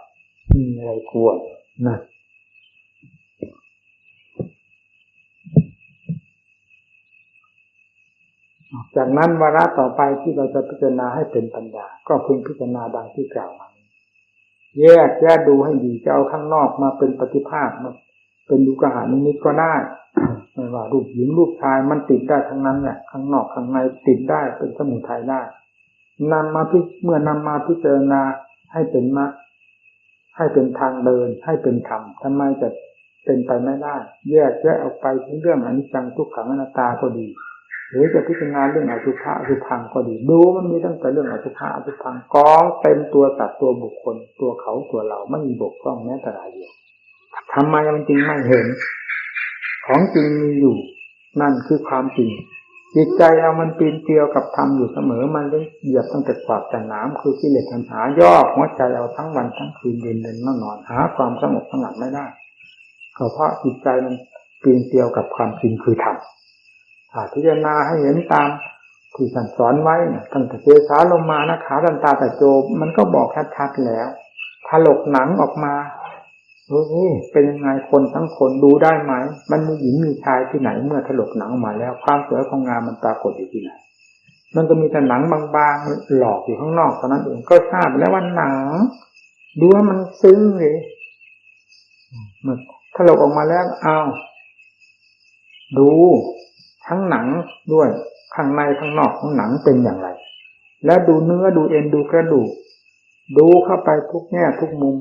ไม่มีอะไรกวนนะจากนั้นวาระต่อไปที่เราจะพิจารณาให้เป็นปัญญาก็พึงพิจารณาดังที่กล่าวมาแยกดูให้ดีจะเอาข้างนอกมาเป็นปฏิภาคมาเป็นดูกหานิมิตก็ได้ไม่ว่ารูปหญิงรูปชายมันติดได้ทั้งนั้นเนี่ยข้างนอกข้างในติดได้เป็นสมุทัยได้เมื่อนำมาพิจารณาให้เป็นมรรคให้เป็นทางเดินให้เป็นธรรมทำไมจะเป็นไปไม่ได้แยกออกไปถึงเรื่องอนิจจังทุกขังอนัตตาก็ดีหรือจะพิจารณาเรื่องอสุภะอสุภังก็ดีดูมันมีตั้งแต่เรื่องอสุภะอสุภังกองเต็มตัวสัตว์ตัวบุคคลตัวเขาตัวเราไม่มีบกพร่องแม้แต่รายเดียวทำไมมันจริงไม่เห็นของจริงมีอยู่นั่นคือความจริงจิตใจเรามันปีนเกลียวกับธรรมอยู่เสมอมันได้เหยียบตั้งแต่กวาดแต่น้ำคือกิเลสตัณหาย่อหัวใจเอาทั้งวันทั้งคืนเดินนอนหาความสงบสงัดไม่ได้ก็เพราะจิตใจมันปีนเกลียวกับความจริงคือธรรมพิจารณาให้เห็นตามที่ท่านสอนไว้ตั้งแต่เจสาลงมานะขาดันตาแต่โจมันก็บอกชัดๆแล้วถลกหนังออกมาเป็นยังไงคนทั้งคนดูได้ไหมมันมีหญิงมีชายที่ไหนเมื่อถลกหนังออกมาแล้วความสวยของงามมันปรากฏอยู่ที่ไหนมันก็มีแต่หนังบางๆหลอกอยู่ข้างนอกเท่านั้นเองก็ทราบแล้วว่าหนังดูว่ามันซึ้งเลยเมื่อถลกออกมาแล้วอ้าวดูทั้งหนังด้วยข้างในข้างนอกของหนังเป็นอย่างไรแล้วดูเนื้อดูเอ็นดูกระดูกดูเข้าไปทุกแง่ทุกมุม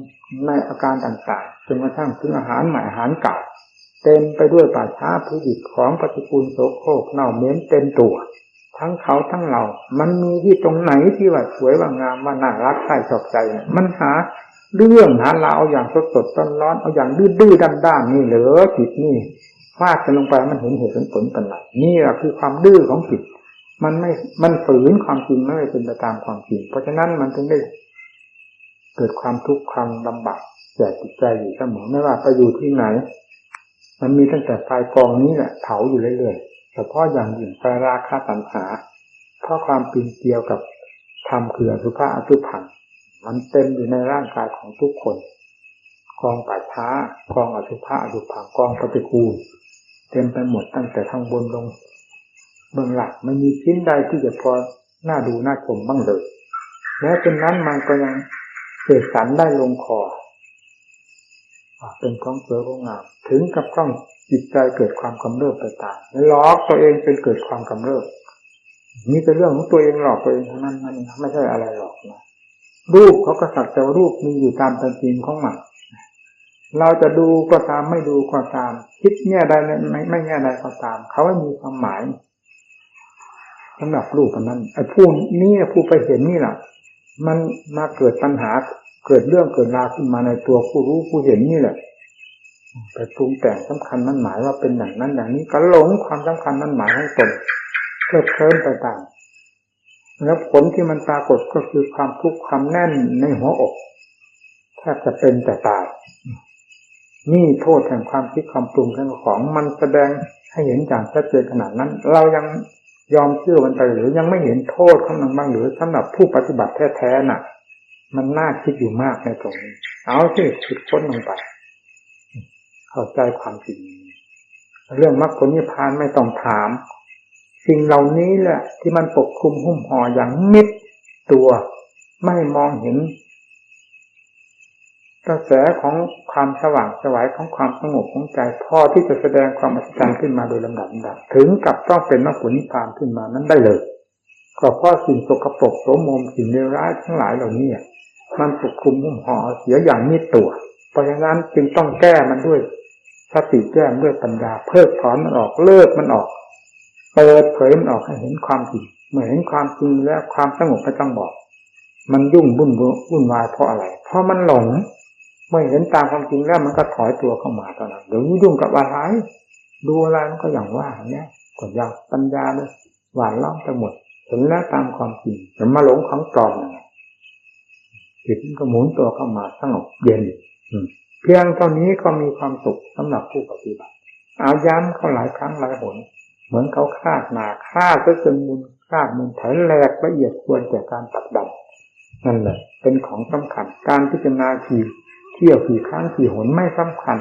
ในอาการต่างๆจนกระทั่งถึงอาหารใหม่อาหารเก่าเต็มไปด้วยป่าช้าพิดิบของปฏิกูลโสโครกเน่าเหม็นเต็มตัวทั้งเขาทั้งเรามันมีที่ตรงไหนที่ว่าสวยว่างามว่าน่ารักใคร่ชอบใจมันหาเรื่องหาเราเอาอย่างสดๆร้อนๆเอาอย่างดื้อๆด้านๆนี่เหรอจิตนี่ฟาดกันลงไปมันเห็นเหตุเห็นผลเป็นไรนี่แหละคือความดื้อของจิตมันฝืนความจริงไม่เป็นไปตามความจริงเพราะฉะนั้นมันถึงได้เกิดความทุกข์ความลำบากแก่จิตใจอยู่เสมอไม่ว่าไปอยู่ที่ไหนมันมีตั้งแต่ไฟกองนี้แหละเผาอยู่เรื่อยๆเฉพาะอย่างยิ่งไฟราคะตัณหาเพราะความปีนเกลียวกับธรรมคืออสุภะอสุภังมันเต็มอยู่ในร่างกายของทุกคนกองป่าช้ากองอสุภะอสุภังกองปฏิกูลเต็มไปหมดตั้งแต่ข้างบนลงเบื้องหลังไม่มีชิ้นใดที่จะพอน่าดูน่าชมบ้างเลยแล้วจนนั้นมันก็ยังเสกสรรได้ลงคอเป็นของสวยของงามถึงกับต้องจิตใจเกิดความกำเริบไปตามหลอกตัวเองจนเกิดความกำเริบมีแต่เรื่องของตัวเองหลอกตัวเองเท่านั้นนั่นไม่ใช่อะไรหรอกนะรูปเขาก็สักแต่ว่ารูปมีอยู่ตามเป็นจริงของมันเราจะดูก็ตามไม่ดูก็ตามคิดแง่ใดไม่แง่ใดก็ตามเขาไม่มีความหมายสำหรับรูปนั้นไอ้ผู้นี้ผู้ไปเห็นนี่แหละมันมาเกิดปัญหาเกิดเรื่องเกิดราวขึ้นมาในตัวผู้รู้ผู้เห็นนี่แหละไปปรุงแต่งสำคัญมั่นหมายว่าเป็นอย่างนั้นอย่างนี้ก็หลงความสำคัญมั่นหมายของตนเพลิดเพลินไปตามแล้วผลที่มันปรากฏก็คือความทุกข์ความแน่นในหัวอกแทบจะเป็นแต่ตายนี่โทษแห่งความคิดความปรุงของมันแสดงให้เห็นอย่างชัดเจนขนาดนั้นเรายังยอมเชื่อมันไปหรือยังไม่เห็นโทษของมันบ้างหรือสำหรับผู้ปฏิบัติแท้ๆน่ะมันน่าคิดอยู่มากในตรงนี้เอาสิคิดค้นลงไปเข้าใจความจริงเรื่องมรรคผลนิพพานไม่ต้องถามสิ่งเหล่านี้แหละที่มันปกคลุมหุ้มห่ออย่างมิดตัวไม่มองเห็น กระแสของความสว่างไสวของความสงบของใจพอที่จะแสดงความอัศจรรย์ขึ้นมาโดยลำดับถึงกับต้องเป็นมรรคผลนิพพานขึ้นมานั้นได้เลยก็เพราะสิ่งสกปรกโสมมสิ่งเลวร้ายทั้งหลายเหล่านี้มันปกคลุมหุ้มห่อเสียอย่างมิดตัวเพราะฉะนั้นจึงต้องแก้มันด้วยสติแก้ด้วยปัญญาเพิกถอนมันออกเลิกมันออกเปิดเผยมันออกให้เห็นความจริงเมื่อเห็นความจริงแล้วความสงบไม่ต้องบอกมันยุ่งวุ่นวายเพราะอะไรเพราะมันหลงเมื่อเห็นตามความจริงแล้วมันก็ถอยตัวเข้ามาตอนนั้นเดี๋ยวยุ่งกับอะไรดูอะไรมันก็อย่างว่าเนี่ยก็อย่างปัญญาเลยหวานล้อมไปหมดเห็นแล้วตามความจริงแต่มาหลงของปลอมจิตมันก็หมุนตัวเข้ามาสงบเย็นเพียงเท่านี้ก็มีความสุขสำหรับผู้ปฏิบัติเอาย้ำเขาหลายครั้งหลายหนเหมือนเขาคาดมาคาดจนมุนคาดมุนแถลแหลกละเอียดควรแก่การตัดดับนั่นแหละเป็นของสำคัญการพิจารณาเที่ยวกี่ครั้งกี่หนไม่สำคัญ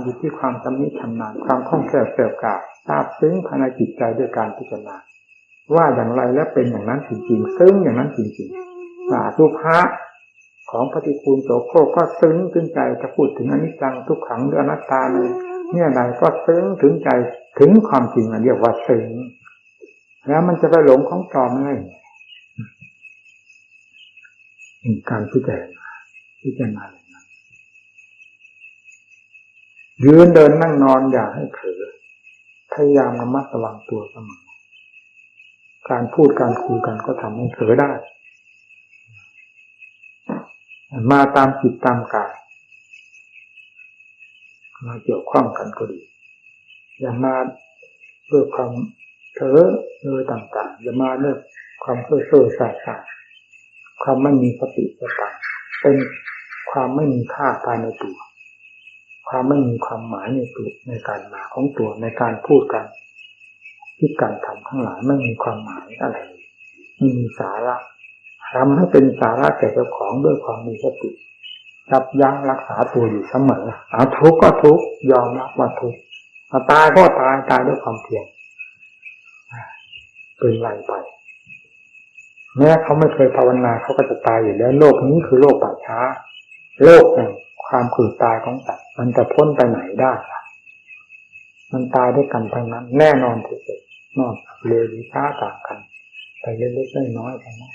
อยู่ที่ความชำนิชำนาญความคล่องแคล่วแกล้วกล้าทราบซึ้งภายในจิตใจด้วยการพิจารณาว่าอย่างไรและเป็นอย่างนั้นจริงๆซึ้งอย่างนั้นจริงๆอสุภะของปฏิกูลโสโครกก็ซึ้งถึงใจจะพูดถึงอนิจจังทุกขังหรืออนัตตาเนี่ยใดก็ซึ้งถึงใจถึงความจริงเรียกว่าซึ้งแล้วมันจะไปหลงของปลอมไงการพิจารณาอย่างนั้นยืนเดินนั่งนอนอย่าให้เผลอพยายามระมัดระวังตัวเสมอการพูดการคุยกันก็ทำให้เผลอได้มาตามจิตตามกายมาเกี่ยวข้องกันก็ดีอย่ามาด้วยความเผลอเลยต่างๆอย่ามาด้วยความเซ่อๆซ่าๆความไม่มีสติสตังเป็นความไม่มีค่าภายในตัวความไม่มีความหมายในตัวในการมาของตัวในการพูดกันที่การทำทั้งหลายไม่มีความหมายอะไรไม่มีสาระทำให้เป็นสาระแก่เจ้าของด้วยความมีสติยับยั้งรักษาตัวอยู่เสมอทุกข์ก็ทุกข์ยอมรับว่าทุกข์ตายก็ตายด้วยความเพียรเป็นไรไปแม้เขาไม่เคยภาวนาเขาก็จะตายอยู่แล้วโลกนี้คือโลกป่าช้าโลกแห่งความเกิดตายของสัตว์มันจะพ้นไปไหนได้มันตายด้วยกันทั้งนั้นแน่นอนที่สุดนอกจากเร็วหรือช้าต่างกันไปเล็กๆน้อยๆกันนะ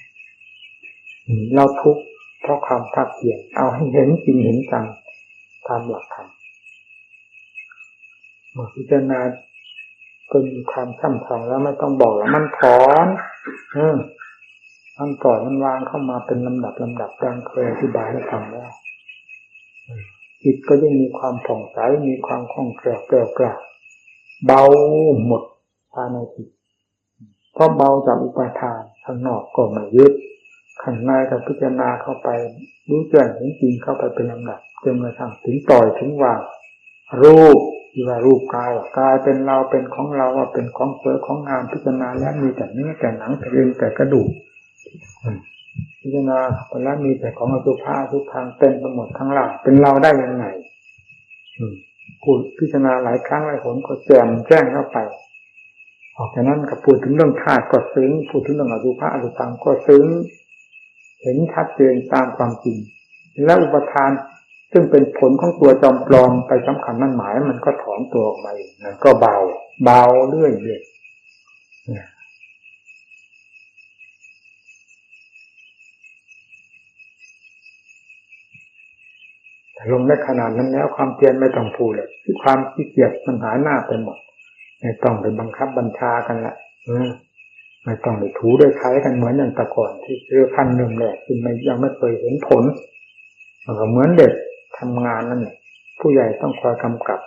เราทุกข์เพราะความภาคเพียรเอาให้เห็นจริงเห็นจังตามหลักธรรมเมื่อพิจารณาจนมีความช่ำชองแล้วไม่ต้องบอกแล้วมันถอนมันปล่อยมันวางเข้ามาเป็นลำดับดังเคยอธิบายให้ฟังแล้วจิตก็ยิ่งมีความผ่องใสมีความคล่องแคล่วแกล้วกล้าเบาหมดภายในจิตเพราะเบาจากอุปาทานข้างนอกก็ไม่ยึดข้างในก็พิจารณาเข้าไปรู้แจ้งเห็นจริงเข้าไปเป็นลำดับจนกระทั่งถึงปล่อยถึงวางรูปที่ว่ารูปกายเป็นเราเป็นของเราว่าเป็นของสวยของงามพิจารณาแล้วมีแต่เนื้อแต่หนังแต่เอ็นแต่กระดูกพิจารณาแล้วมีแต่ของอสุภะทุกทางเต็มไปหมดทั้งหลังเป็นเราได้ยังไงพูดพิจารณาหลายครั้งหลายหนก็แจ่มแจ้งเข้าไปออกจากนั้นก็พูดถึงเรื่องธาตุก็ซึ้งพูดถึงเรื่องอสุภะอสุภังก็ซึ้งเห็นชัดเจนตามความจริงและอุปทานซึ่งเป็นผลของตัวจอมปลอมไปสำคัญมั่นหมายมันก็ถอนตัวออกมาเองนั่นก็เบาเรื่อยลงได้ขนาดนั้นแล้วความเพียรไม่ต้องพูดเลยความขี้เกียจมันหายหน้าไปหมดไม่ต้องไปบังคับบัญชากันละไม่ต้องไปถูด้วยใช้กันเหมือนอย่างแต่ก่อนที่เรื่องขั้นหนึ่งแหละที่ยังไม่เคยเห็นผลมันก็เหมือนเด็กทำงานนั่นแหละผู้ใหญ่ต้องคอยกำกับ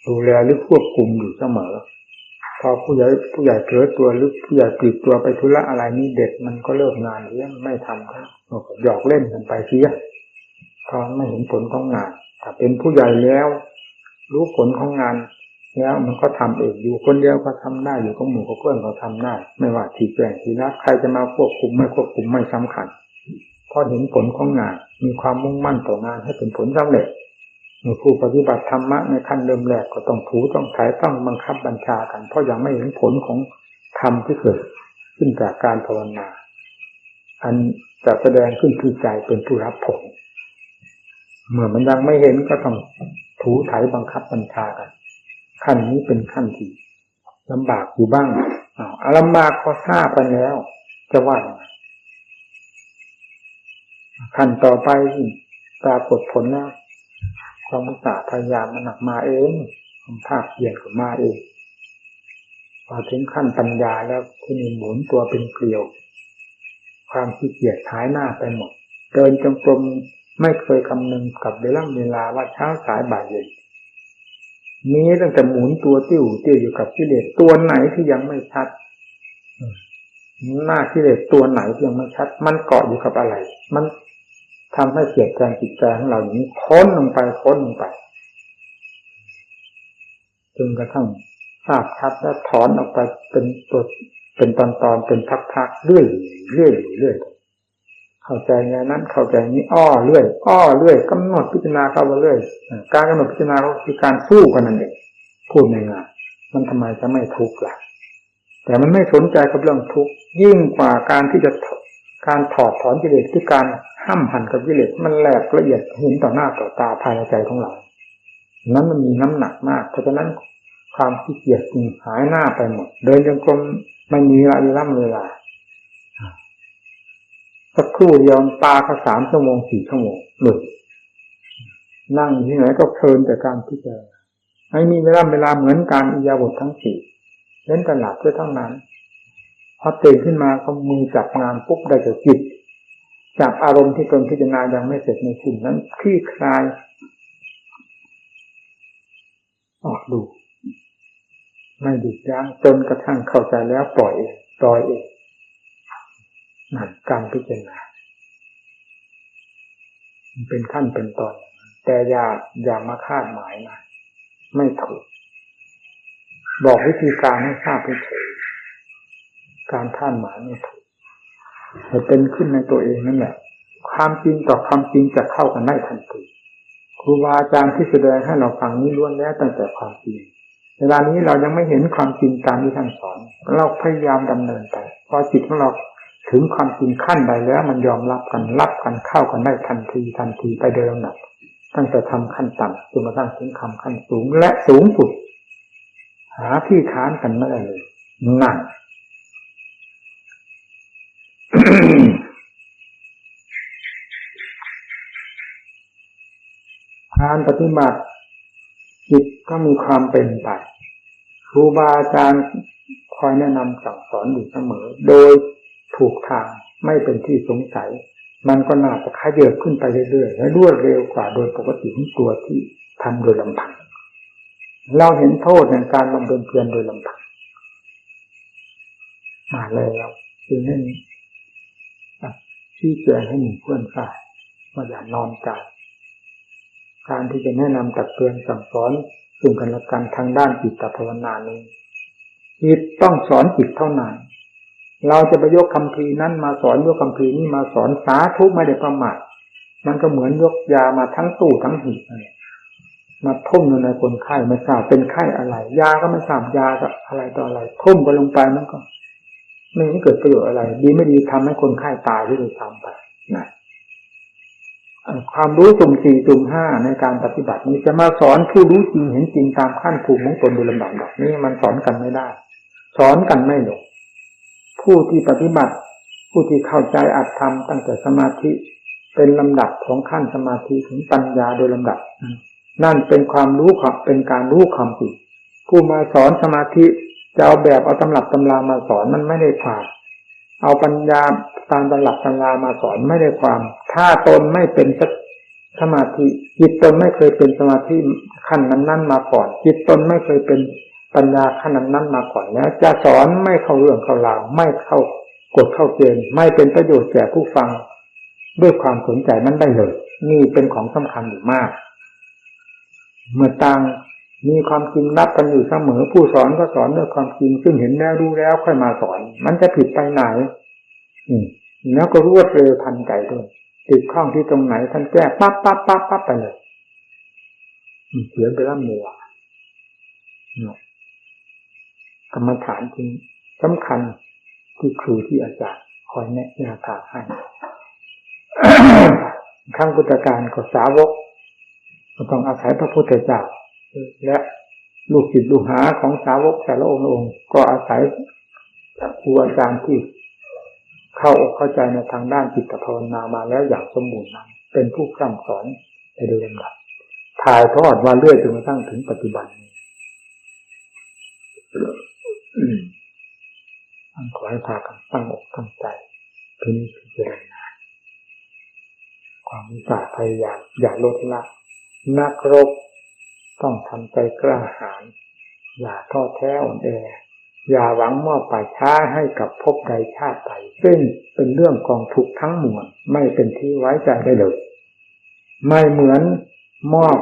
ดูแลหรือควบคุมอยู่เสมอพอผู้ใหญ่เผลอตัวหรือผู้ใหญ่ปลีกตัวไปธุระอะไรนี่เด็กมันก็เลิกงานเสียไม่ทำแล้วหยอกเล่นกันไปเสียพอไม่เห็นผลของงานถ้าเป็นผู้ใหญ่แล้วรู้ผลของงานแล้วมันก็ทำเองอยู่คนเดียวก็ทำได้อยู่กับหมู่กับเพื่อนก็ทำได้ไม่ว่าที่แปลงที่รับใครจะมาควบคุมไม่สำคัญพอเห็นผลของงานมีความมุ่งมั่นต่องานให้เป็นผลสำเร็จผู้ปฏิบัติธรรมะในขั้นเริ่มแรกก็ต้องถูต้องถ่ายต้องบังคับบัญชากันเพราะยังไม่เห็นผลของธรรมที่เกิดขึ้นจากการภาวนาอันจะแสดงขึ้นที่ใจเป็นผู้รับผล เมื่อมันยังไม่เห็นก็ต้องถูไถบังคับบัญชากันขั้นนี้เป็นขั้นที่ลำบากอยู่บ้างลำบากก็ทราบกันแล้วจะว่าขั้นต่อไปปรากฏผลแล้วความอุตสาห์พยายามมันหนักมาเองความภาคเพียรก็มาเองพอถึงขั้นปัญญาแล้วที่นี่หมุนตัวเป็นเกลียวความขี้เกียจหายหน้าไปหมดเดินจงกรมไม่เคยคำนึงกับเวลาว่าเช้าสายบ่ายเย็นมีตั้งแต่หมุนตัวติ้วอยู่กับกิเลสตัวไหนที่ยังไม่ชัดหน้ากิเลสตัวไหนที่ยังไม่ชัดมันเกาะอยู่กับอะไรมันทำให้เสียดแทงจิตใจของเราอย่างนี้ค้นลงไปจนกระทั่งทราบชัดแล้วถอนออกไปเป็นตัวเป็นตอนเป็นพักๆเรื่อยเข้าใจในนั้นเข้าใจนี้เรื่อยกำหนดพิจารณาเข้าไปเรื่อยการกำหนดพิจารณาก็คือการสู้กันนั่นเองพูดง่ายๆมันทำไมจะไม่ทุกข์ล่ะแต่มันไม่สนใจกับเรื่องทุกข์ยิ่งกว่าการที่จะการถอดถอนกิเลสที่การห้ามหันกับกิเลสมันแหลกละเอียดเห็นต่อหน้าต่อตาภายในใจของเรานั้นมันมีน้ำหนักมากเพราะฉะนั้นความขี้เกียจจึงหายหน้าไปหมดเดินจงกรมไม่มีเวลาสักครู่เดียวปาก็3 ชั่วโมง 4 ชั่วโมงเลยนั่งที่ไหนก็เพลินแต่การพิจารณาไม่มีเวลาเหมือนการอิริยาบถทั้ง4เล่นตลับด้วยทั้งนั้นพอตื่นขึ้นมาก็มือจับงานปุ๊บได้แต่จิตจากอารมณ์ที่ตนพิจารณายังไม่เสร็จในสิ่งนั้นคลี่คลายออกดูไม่หยุดยั้งจนกระทั่งเข้าใจแล้วปล่อยเองนั่นการพิจารณาเป็นขั้นเป็นตอนแต่อย่ามาคาดหมายนะไม่ถูกบอกวิธีการให้ทราบเฉยการคาดหมายไม่ถูกให้เป็นขึ้นในตัวเองนั่นแหละความจริงต่อความจริงจะเข้ากันได้ทันทีครูบาอาจารย์ที่แสดงให้เราฟังนี้ล้วนแล้วตั้งแต่ความจริงเวลานี้เรายังไม่เห็นความจริงตามที่ท่านสอนเราพยายามดำเนินไปพอจิตของเราถึงความจริงขั้นใดแล้วมันยอมรับกันเข้ากันได้ทันทีไปโดยลำดับตั้งแต่ทำขั้นต่ำจนกระทั่งถึงขั้นสูงและสูงสุดหาที่ค้านกันไม่ได้เลยนั่น การปฏิบัติจิตก็มีความเป็นไปครูบาอาจารย์คอยแนะนำสั่งสอนอยู่เสมอโดยถูกทางไม่เป็นที่สงสัยมันก็น่าจะขยับขึ้นไปเรื่อยๆและรวดเร็วกว่าโดยปกติของตัวที่ทำโดยลำพังเราเห็นโทษในการบำเพ็ญเพียรโดยลำพังมาแล้วจึงให้ชี้แจงให้หมู่เพื่อนทราบว่าอย่านอนใจการที่จะแนะนำตักเตือนสั่งสอนซึ่งกันและกันทางด้านจิตภาวนานี้จิตต้องสอนจิตเท่านั้นเราจะไปยกคัมภีร์นั้นมาสอนยกคัมภีร์นี้มาสอนสาธุไม่ได้ประมาทมันก็เหมือนยกยามาทั้งตู้ทั้งหีบมาทุ่มลงในคนไข้ไม่ทราบเป็นไข้อะไรยาก็ไม่ทราบยาอะไรต่ออะไรทุ่มไปลงไปมันก็ไม่เกิดประโยชน์อะไรดีไม่ดีทำให้คนไข้ตายที่โดยทำไปนะความรู้สุ่ม 4 สุ่ม 5ในการปฏิบัตินี้จะมาสอนผู้รู้จริงเห็นจริงตามขั้นภูมิของตนโดยลำดับแบบนี้มันสอนกันไม่ได้สอนกันไม่ลงผู้ที่ปฏิบัติผู้ที่เข้าใจอัตธรรมตั้งแต่สมาธิเป็นลำดับของขั้นสมาธิถึงปัญญาโดยลำดับนั่นเป็นความรู้เป็นการรู้ความจริงผู้มาสอนสมาธิจะเอาแบบเอาตำรับตำรามาสอนมันไม่ได้ความเอาปัญญาตามตำรับตำรามาสอนไม่ได้ความถ้าตนไม่เป็นสมาธิจิตตนไม่เคยเป็นสมาธิขั้นนั้นมาก่อนจิตตนไม่เคยเป็นปัญญาขั้นนั้นมาก่อนแล้วจะสอนไม่เข้าเรื่องเข้าราวไม่เข้ากฎเข้าเกณฑ์ไม่เป็นประโยชน์แก่ผู้ฟังด้วยความสนใจนั้นได้เลยนี่เป็นของสำคัญอยู่มากเมื่อต่างมีความจริงรับกันอยู่เสมอผู้สอนก็สอนด้วยความจริงซึ่งเห็นแล้วรู้แล้วค่อยมาสอนมันจะผิดไปไหนแล้วก็รวดเร็วทันใจด้วยติดข้องที่ตรงไหนท่านแก้ปั๊บไปเลยเสียไปละมัวกรรมฐานจริงสำคัญที่ครูที่อาจารย์คอยแนะนำทางให้ ครั้งพุทธกาลก็สาวก ก็ต้องอาศัยพระพุทธเจ้าและลูกศิษย์ลูกหาของสาวกแต่ละองค์ก็อาศัยครูอาจารย์ที่เข้าอกเข้าใจในทางด้านจิตภาวนามาแล้วอย่างสมบูรณ์นั้นเป็นผู้พร่ำสอนไปโดยลำดับถ่ายทอดมาเรื่อยจนกระทั่งถึงปัจจุบันนี้ขอให้พากันตั้งอกตั้งใจพิจารณาความอุตสาห์พยายามอย่าลดละนักรบต้องทำใจกล้าหาญอย่าท้อแท้อ่อนแออย่าหวังมอบป่าช้าให้กับภพใดชาติใดซึ่งเป็นเรื่องกองทุกข์ทั้งมวลไม่เป็นที่ไว้ใจได้เลยไม่เหมือนมอบ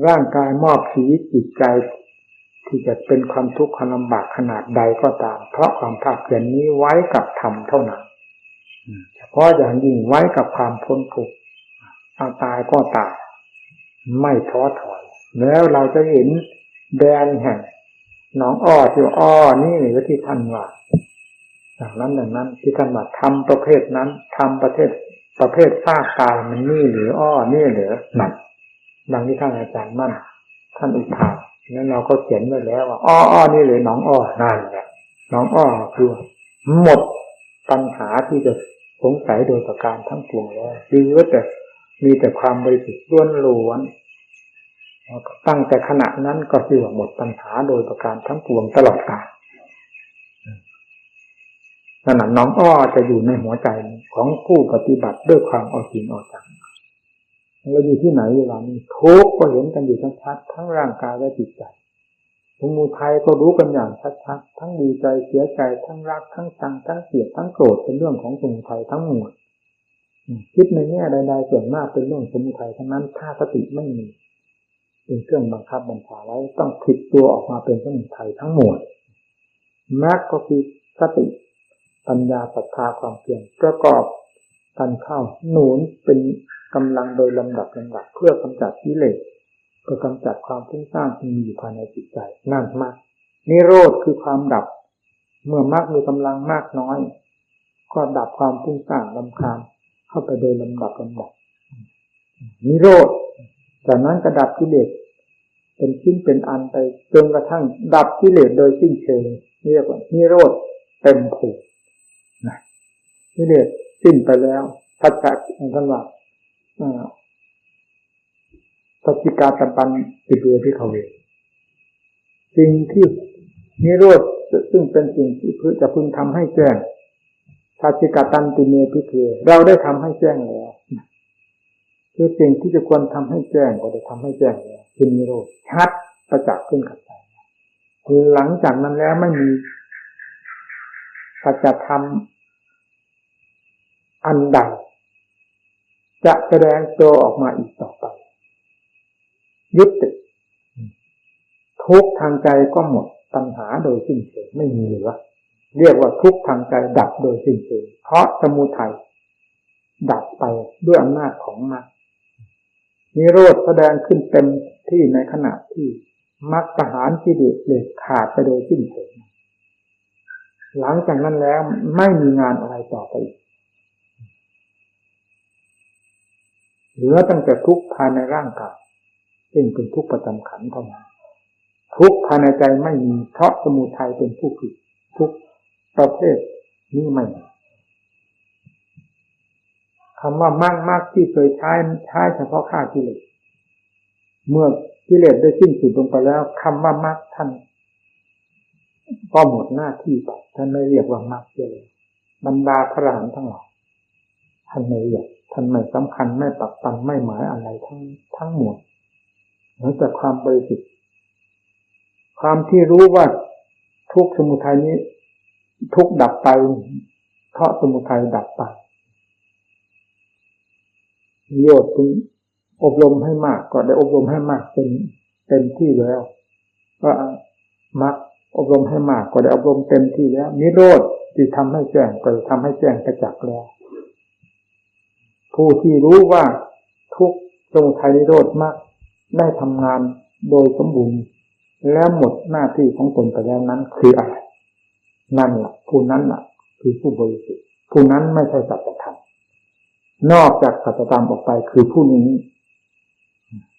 ร่างกายมอบชีวิตจิตใจที่จะเป็นความทุกข์ความลำบากขนาดใดก็ตามเพราะความภาคเพียรนี้ไว้กับธรรมเท่านั้นเฉพาะอย่างยิ่งไว้กับความพ้นทุกข์เอาตายก็ตายไม่ท้อถอยแล้วเราจะเห็นแดนแห่งหนองอ้อที่อ้อนี่หรือที่ท่านว่าอย่างนั้นที่ท่านว่าทำประเภทนั้นทำประเภทซากตายมันนี่หรืออ้อนี่หรือนั่นดังที่ท่านอาจารย์มั่นท่านอุทานนั้นเราก็เขียนไว้แล้วว่าอ้อนี่หรือหนองอ้อนั่นแหละหนองอ้อคือหมดปัญหาที่จะสงสัยโดยประการทั้งปวงแล้วคือว่าแต่มีแต่ความบริสุทธิ์ล้วนๆตั้งแต่ขณะนั้นก็คือว่าหมดปัญหาโดยประการทั้งปวงตลอดกาลนั่นน่ะน้องอ้อจะอยู่ในหัวใจของผู้ปฏิบัติด้วยความเอาจริงเอาจังเราอยู่ที่ไหนเวลานี้ทุกข์ก็เห็นกันอยู่ชัดๆทั้งร่างกายและจิตใจสมุทัยก็รู้กันอย่างชัดๆทั้งดีใจเสียใจทั้งรักทั้งชังทั้งเกลียดทั้งโกรธเป็นเรื่องของสมุทัยทั้งหมดคิดในแง่ใดๆส่วนมากเป็นเรื่องสมุทัยทั้งนั้นถ้าสติไม่มีเป็นเครื่องบังคับบัญชาไว้ต้องผิดตัวออกมาเป็นสมุทัยทั้งหมดมรรคก็คือสติปัญญาศรัทธาความเพียรประกอบกันเข้าหนุนเป็นกำลังโดยลำดับเพื่อกำจัดกิเลสเพื่อกำจัดความฟุ้งซ่านที่มีอยู่ภายในจิตใจนั่นมรรคนิโรธคือความดับเมื่อมรรคมีกำลังมากน้อยก็ดับความฟุ้งซ่านรำคาญเข้าไปโดยลำดับนิโรธจากนั้นก็ดับกิเลสเป็นชิ้นเป็นอันไปจนกระทั่งดับกิเลสโดยสิ้นเชิงเรียกว่านิโรธเต็มภูมิกิเลสสิ้นไปแล้วทัศน์ท่านว่าสัจจิกาตปันติเบพิขเวสิ่งที่นิโรธซึ่งเป็นสิ่งที่จะพึงทำให้แจ้งสัจจิกาตันติเมพิเวเราได้ทำให้แจ้งแล้วคือสิ่งที่จะควรทำให้แจ้งก็ได้ทำให้แจ้งแล้วคือนิโรธชัดประจักษ์ขึ้นกับใจหลังจากนั้นแล้วไม่มีสัจธรรมอันใดจะแสดงตัวออกมาอีกต่อไปยุติทุกข์ทางใจก็หมดปัญหาโดยสิ้นเชิงไม่มีเหลือเรียกว่าทุกข์ทางใจดับโดยสิ้นเชิงเพราะสมุทัยดับไปด้วยอำนาจของมรรคนิโรธแสดงขึ้นเต็มที่ในขณะที่มรรคประหารกิเลสเลยขาดไปโดยสิ้นเชิงหลังจากนั้นแล้วไม่มีงานอะไรต่อไปเหลือตั้งแต่ทุกข์ภายในร่างกายซึ่งเป็นทุกข์ประจำขันธ์เท่านั้นทุกข์ภายในใจไม่มีเพราะสมุทัยเป็นผู้ผิดทุกประเภทนี้ไม่มีคำว่ามากที่เคยใช้เฉพาะฆ่ากิเลสเมื่อกิเลสได้สิ้นสุดลงไปแล้วคำว่ามากท่านก็หมดหน้าที่ไปท่านไม่เรียกว่ามากเลยบรรดาพระอรหันต์ทั้งหลายท่านไม่เรียกท่านไม่สำคัญไม่ปักปันไม่หมายอะไรทั้งหมดนอกจากความบริสุทธิ์ความที่รู้ว่าทุกสมุทัยนี้ทุกดับไปเพราะสมุทัยดับไปโยชน์อบรมให้มากก็ได้อบรมให้มากเต็มที่แล้วก็มักอบรมให้มากก็ได้อบรมเต็มที่แล้วนิโรธที่ทำให้แจ้งก็ทำให้แจ้งประจักษ์แล้วผู้ที่รู้ว่าทุกสมุทัยนิโรธมากได้ทำงานโดยสมบูรณ์แล้วหมดหน้าที่ของตนไปแล้วนั้นคืออะไรนั่นแหละผู้นั้นแหละคือผู้บริสุทธิ์ผู้นั้นไม่ใช่สัจธรรม นอกจากสัจธรรมออกไปคือผู้นี้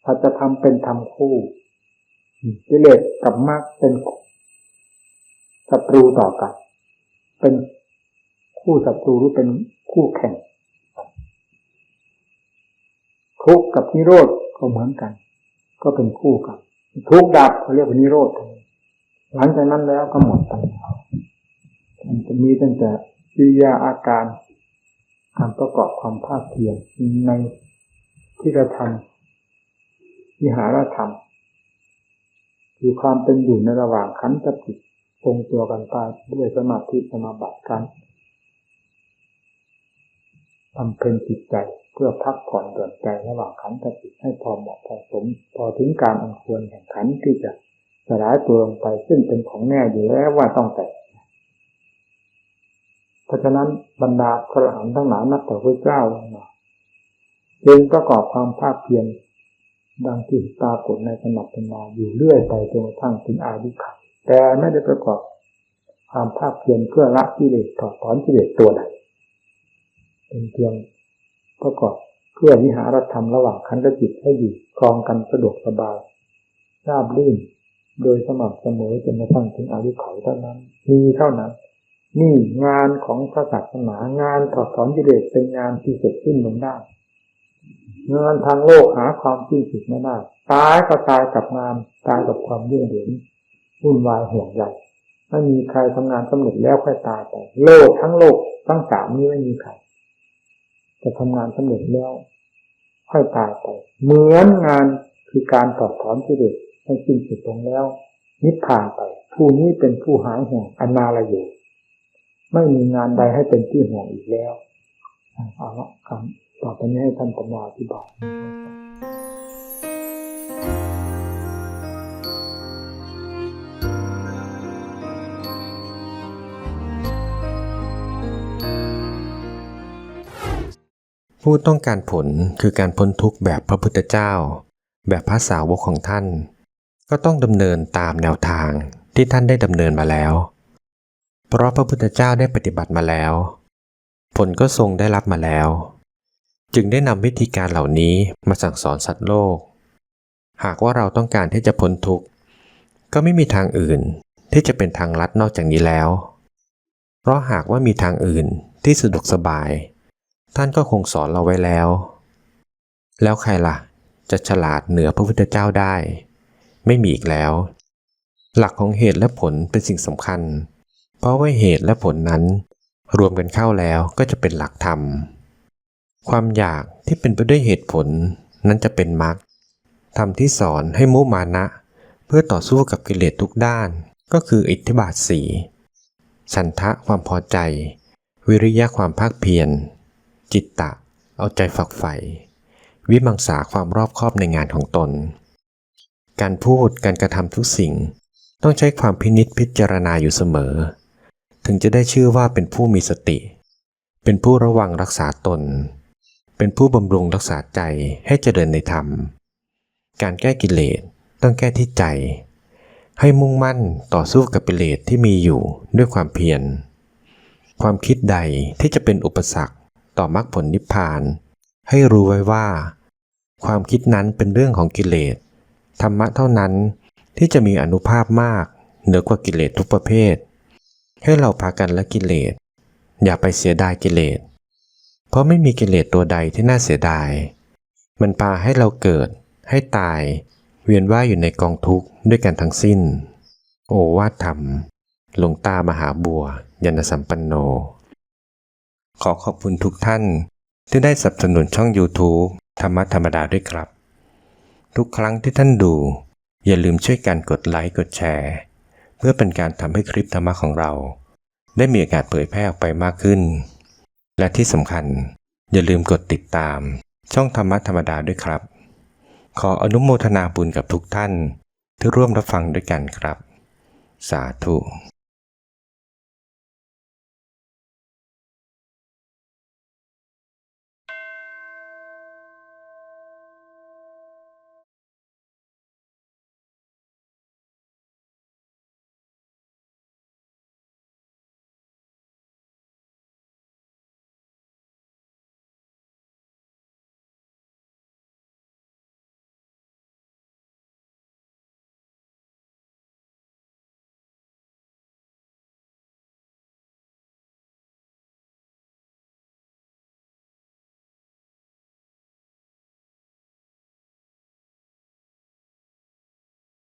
สัจธรรมเป็นธรรมคู่กิเลสกับมรรคเป็นศัตรูต่อกันเป็นคู่ศัตรูหรือเป็นคู่แข่งทุกข์กับนิโรธก็เหมือนกันก็เป็นคู่กันทุกข์ดับเขาเรียกว่านิโรธหลังจากนั้นแล้วก็หมดไปมันจะมีตั้งแต่กิริยาอาการการประกอบความภาคเพียรในที่เราทำวิหารธรรมคือความเป็นอยู่ในระหว่างขันธ์กับจิตคงตัวกันไปด้วยสมาธิสมาบัติกันบำเพ็ญจิตใจเพื่อพักผ่อนหย่อนใจระหว่างขันธ์กับจิตให้พอเหมาะพอสมพอถึงการอันควรแห่งขันธ์ที่จะสลายตัวลงไปซึ่งเป็นของแน่อยู่แล้วว่าต้องแตกเพราะฉะนั้นบรรดาพระอรหันต์ทั้งหลายนับแต่พระเจ้าลงมาจึงประกอบความภาคเพียรดังที่ปรากฏในสมัติมาอยู่เรื่อยไปจนกระทั่งถึงอาวิคัยแต่ไม่ได้ประกอบความภาคเพียรเพื่อละกิเลสถอดถอนกิเลสตัวใดเป็นเพียงประกอบเพื่อวิหารธรรมระหว่างขันธ์กับจิตให้อยู่ครองกันสะดวกสบายราบรื่นโดยสม่ำเสมอจนกระทั่งถึงอาวิคัยเท่านั้นมีเท่านั้นนี่งานของพระศาสนางานถอดถอนกิเลสเป็นงานที่เสร็จสิ้นลงได้งานทางโลกหาความสิ้นสุดไม่ได้ตายก็ตายกับงานตายกับความยุ่งเหยิงวุ่นวายห่วงใยไม่มีใครทำงานสำเร็จแล้วค่อยตายไปโลกทั้งสามนี้ไม่มีใครจะทำงานสำเร็จแล้วค่อยตายไปเหมือนงานคือการถอดถอนกิเลสให้สิ้นสุดลงแล้วนิพพานไปผู้นี้เป็นผู้หายห่วงอนาลโยไม่มีงานใดให้เป็นที่ห่วงอีกแล้วเอาละครับต่อไปนี้ให้ท่านปัญญาอธิบายผู้ต้องการผลคือการพ้นทุกข์แบบพระพุทธเจ้าแบบพระสาวกของท่านก็ต้องดำเนินตามแนวทางที่ท่านได้ดำเนินมาแล้วเพราะพระพุทธเจ้าได้ปฏิบัติมาแล้วผลก็ทรงได้รับมาแล้วจึงได้นำวิธีการเหล่านี้มาสั่งสอนสัตว์โลกหากว่าเราต้องการที่จะพ้นทุกข์ก็ไม่มีทางอื่นที่จะเป็นทางลัดนอกจากนี้แล้วเพราะหากว่ามีทางอื่นที่สะดวกสบายท่านก็คงสอนเราไว้แล้วใครล่ะจะฉลาดเหนือพระพุทธเจ้าได้ไม่มีอีกแล้วหลักของเหตุและผลเป็นสิ่งสำคัญเพราะว่าเหตุและผลนั้นรวมกันเข้าแล้วก็จะเป็นหลักธรรมความอยากที่เป็นไปด้วยเหตุผลนั้นจะเป็นมรรคธรรมที่สอนให้มุมานะเพื่อต่อสู้กับกิเลสทุกด้านก็คืออิทธิบาท4ฉันทะความพอใจวิริยะความภาคเพียรจิตตะเอาใจฝักใฝ่วิมังสาความรอบคอบในงานของตนการพูดการกระทำทุกสิ่งต้องใช้ความพินิจพิจารณาอยู่เสมอถึงจะได้ชื่อว่าเป็นผู้มีสติเป็นผู้ระวังรักษาตนเป็นผู้บำรุงรักษาใจให้เจริญในธรรมการแก้กิเลสต้องแก้ที่ใจให้มุ่งมั่นต่อสู้กับกิเลสที่มีอยู่ด้วยความเพียรความคิดใดที่จะเป็นอุปสรรคต่อมรรคผลนิพพานให้รู้ไว้ว่าความคิดนั้นเป็นเรื่องของกิเลสธรรมะเท่านั้นที่จะมีอานุภาพมากเหนือกว่ากิเลสทุกประเภทให้เราพากันละกิเลสอย่าไปเสียดายกิเลสเพราะไม่มีกิเลสตัวใดที่น่าเสียดายมันพาให้เราเกิดให้ตายเวียนว่ายอยู่ในกองทุกข์ด้วยกันทั้งสิ้นโอวาทธรรมหลวงตามหาบัวยานสัมปันโนขอขอบคุณทุกท่านที่ได้สนับสนุนช่อง YouTube ธรรมะธรรมดาด้วยครับทุกครั้งที่ท่านดูอย่าลืมช่วยกันกดไลค์กดแชร์เพื่อเป็นการทำให้คลิปธรรมะของเราได้มีโอกาสเผยแพร่ออกไปมากขึ้นและที่สำคัญอย่าลืมกดติดตามช่องธรรมะธรรมดาด้วยครับขออนุโมทนาบุญกับทุกท่านที่ร่วมรับฟังด้วยกันครับสาธุ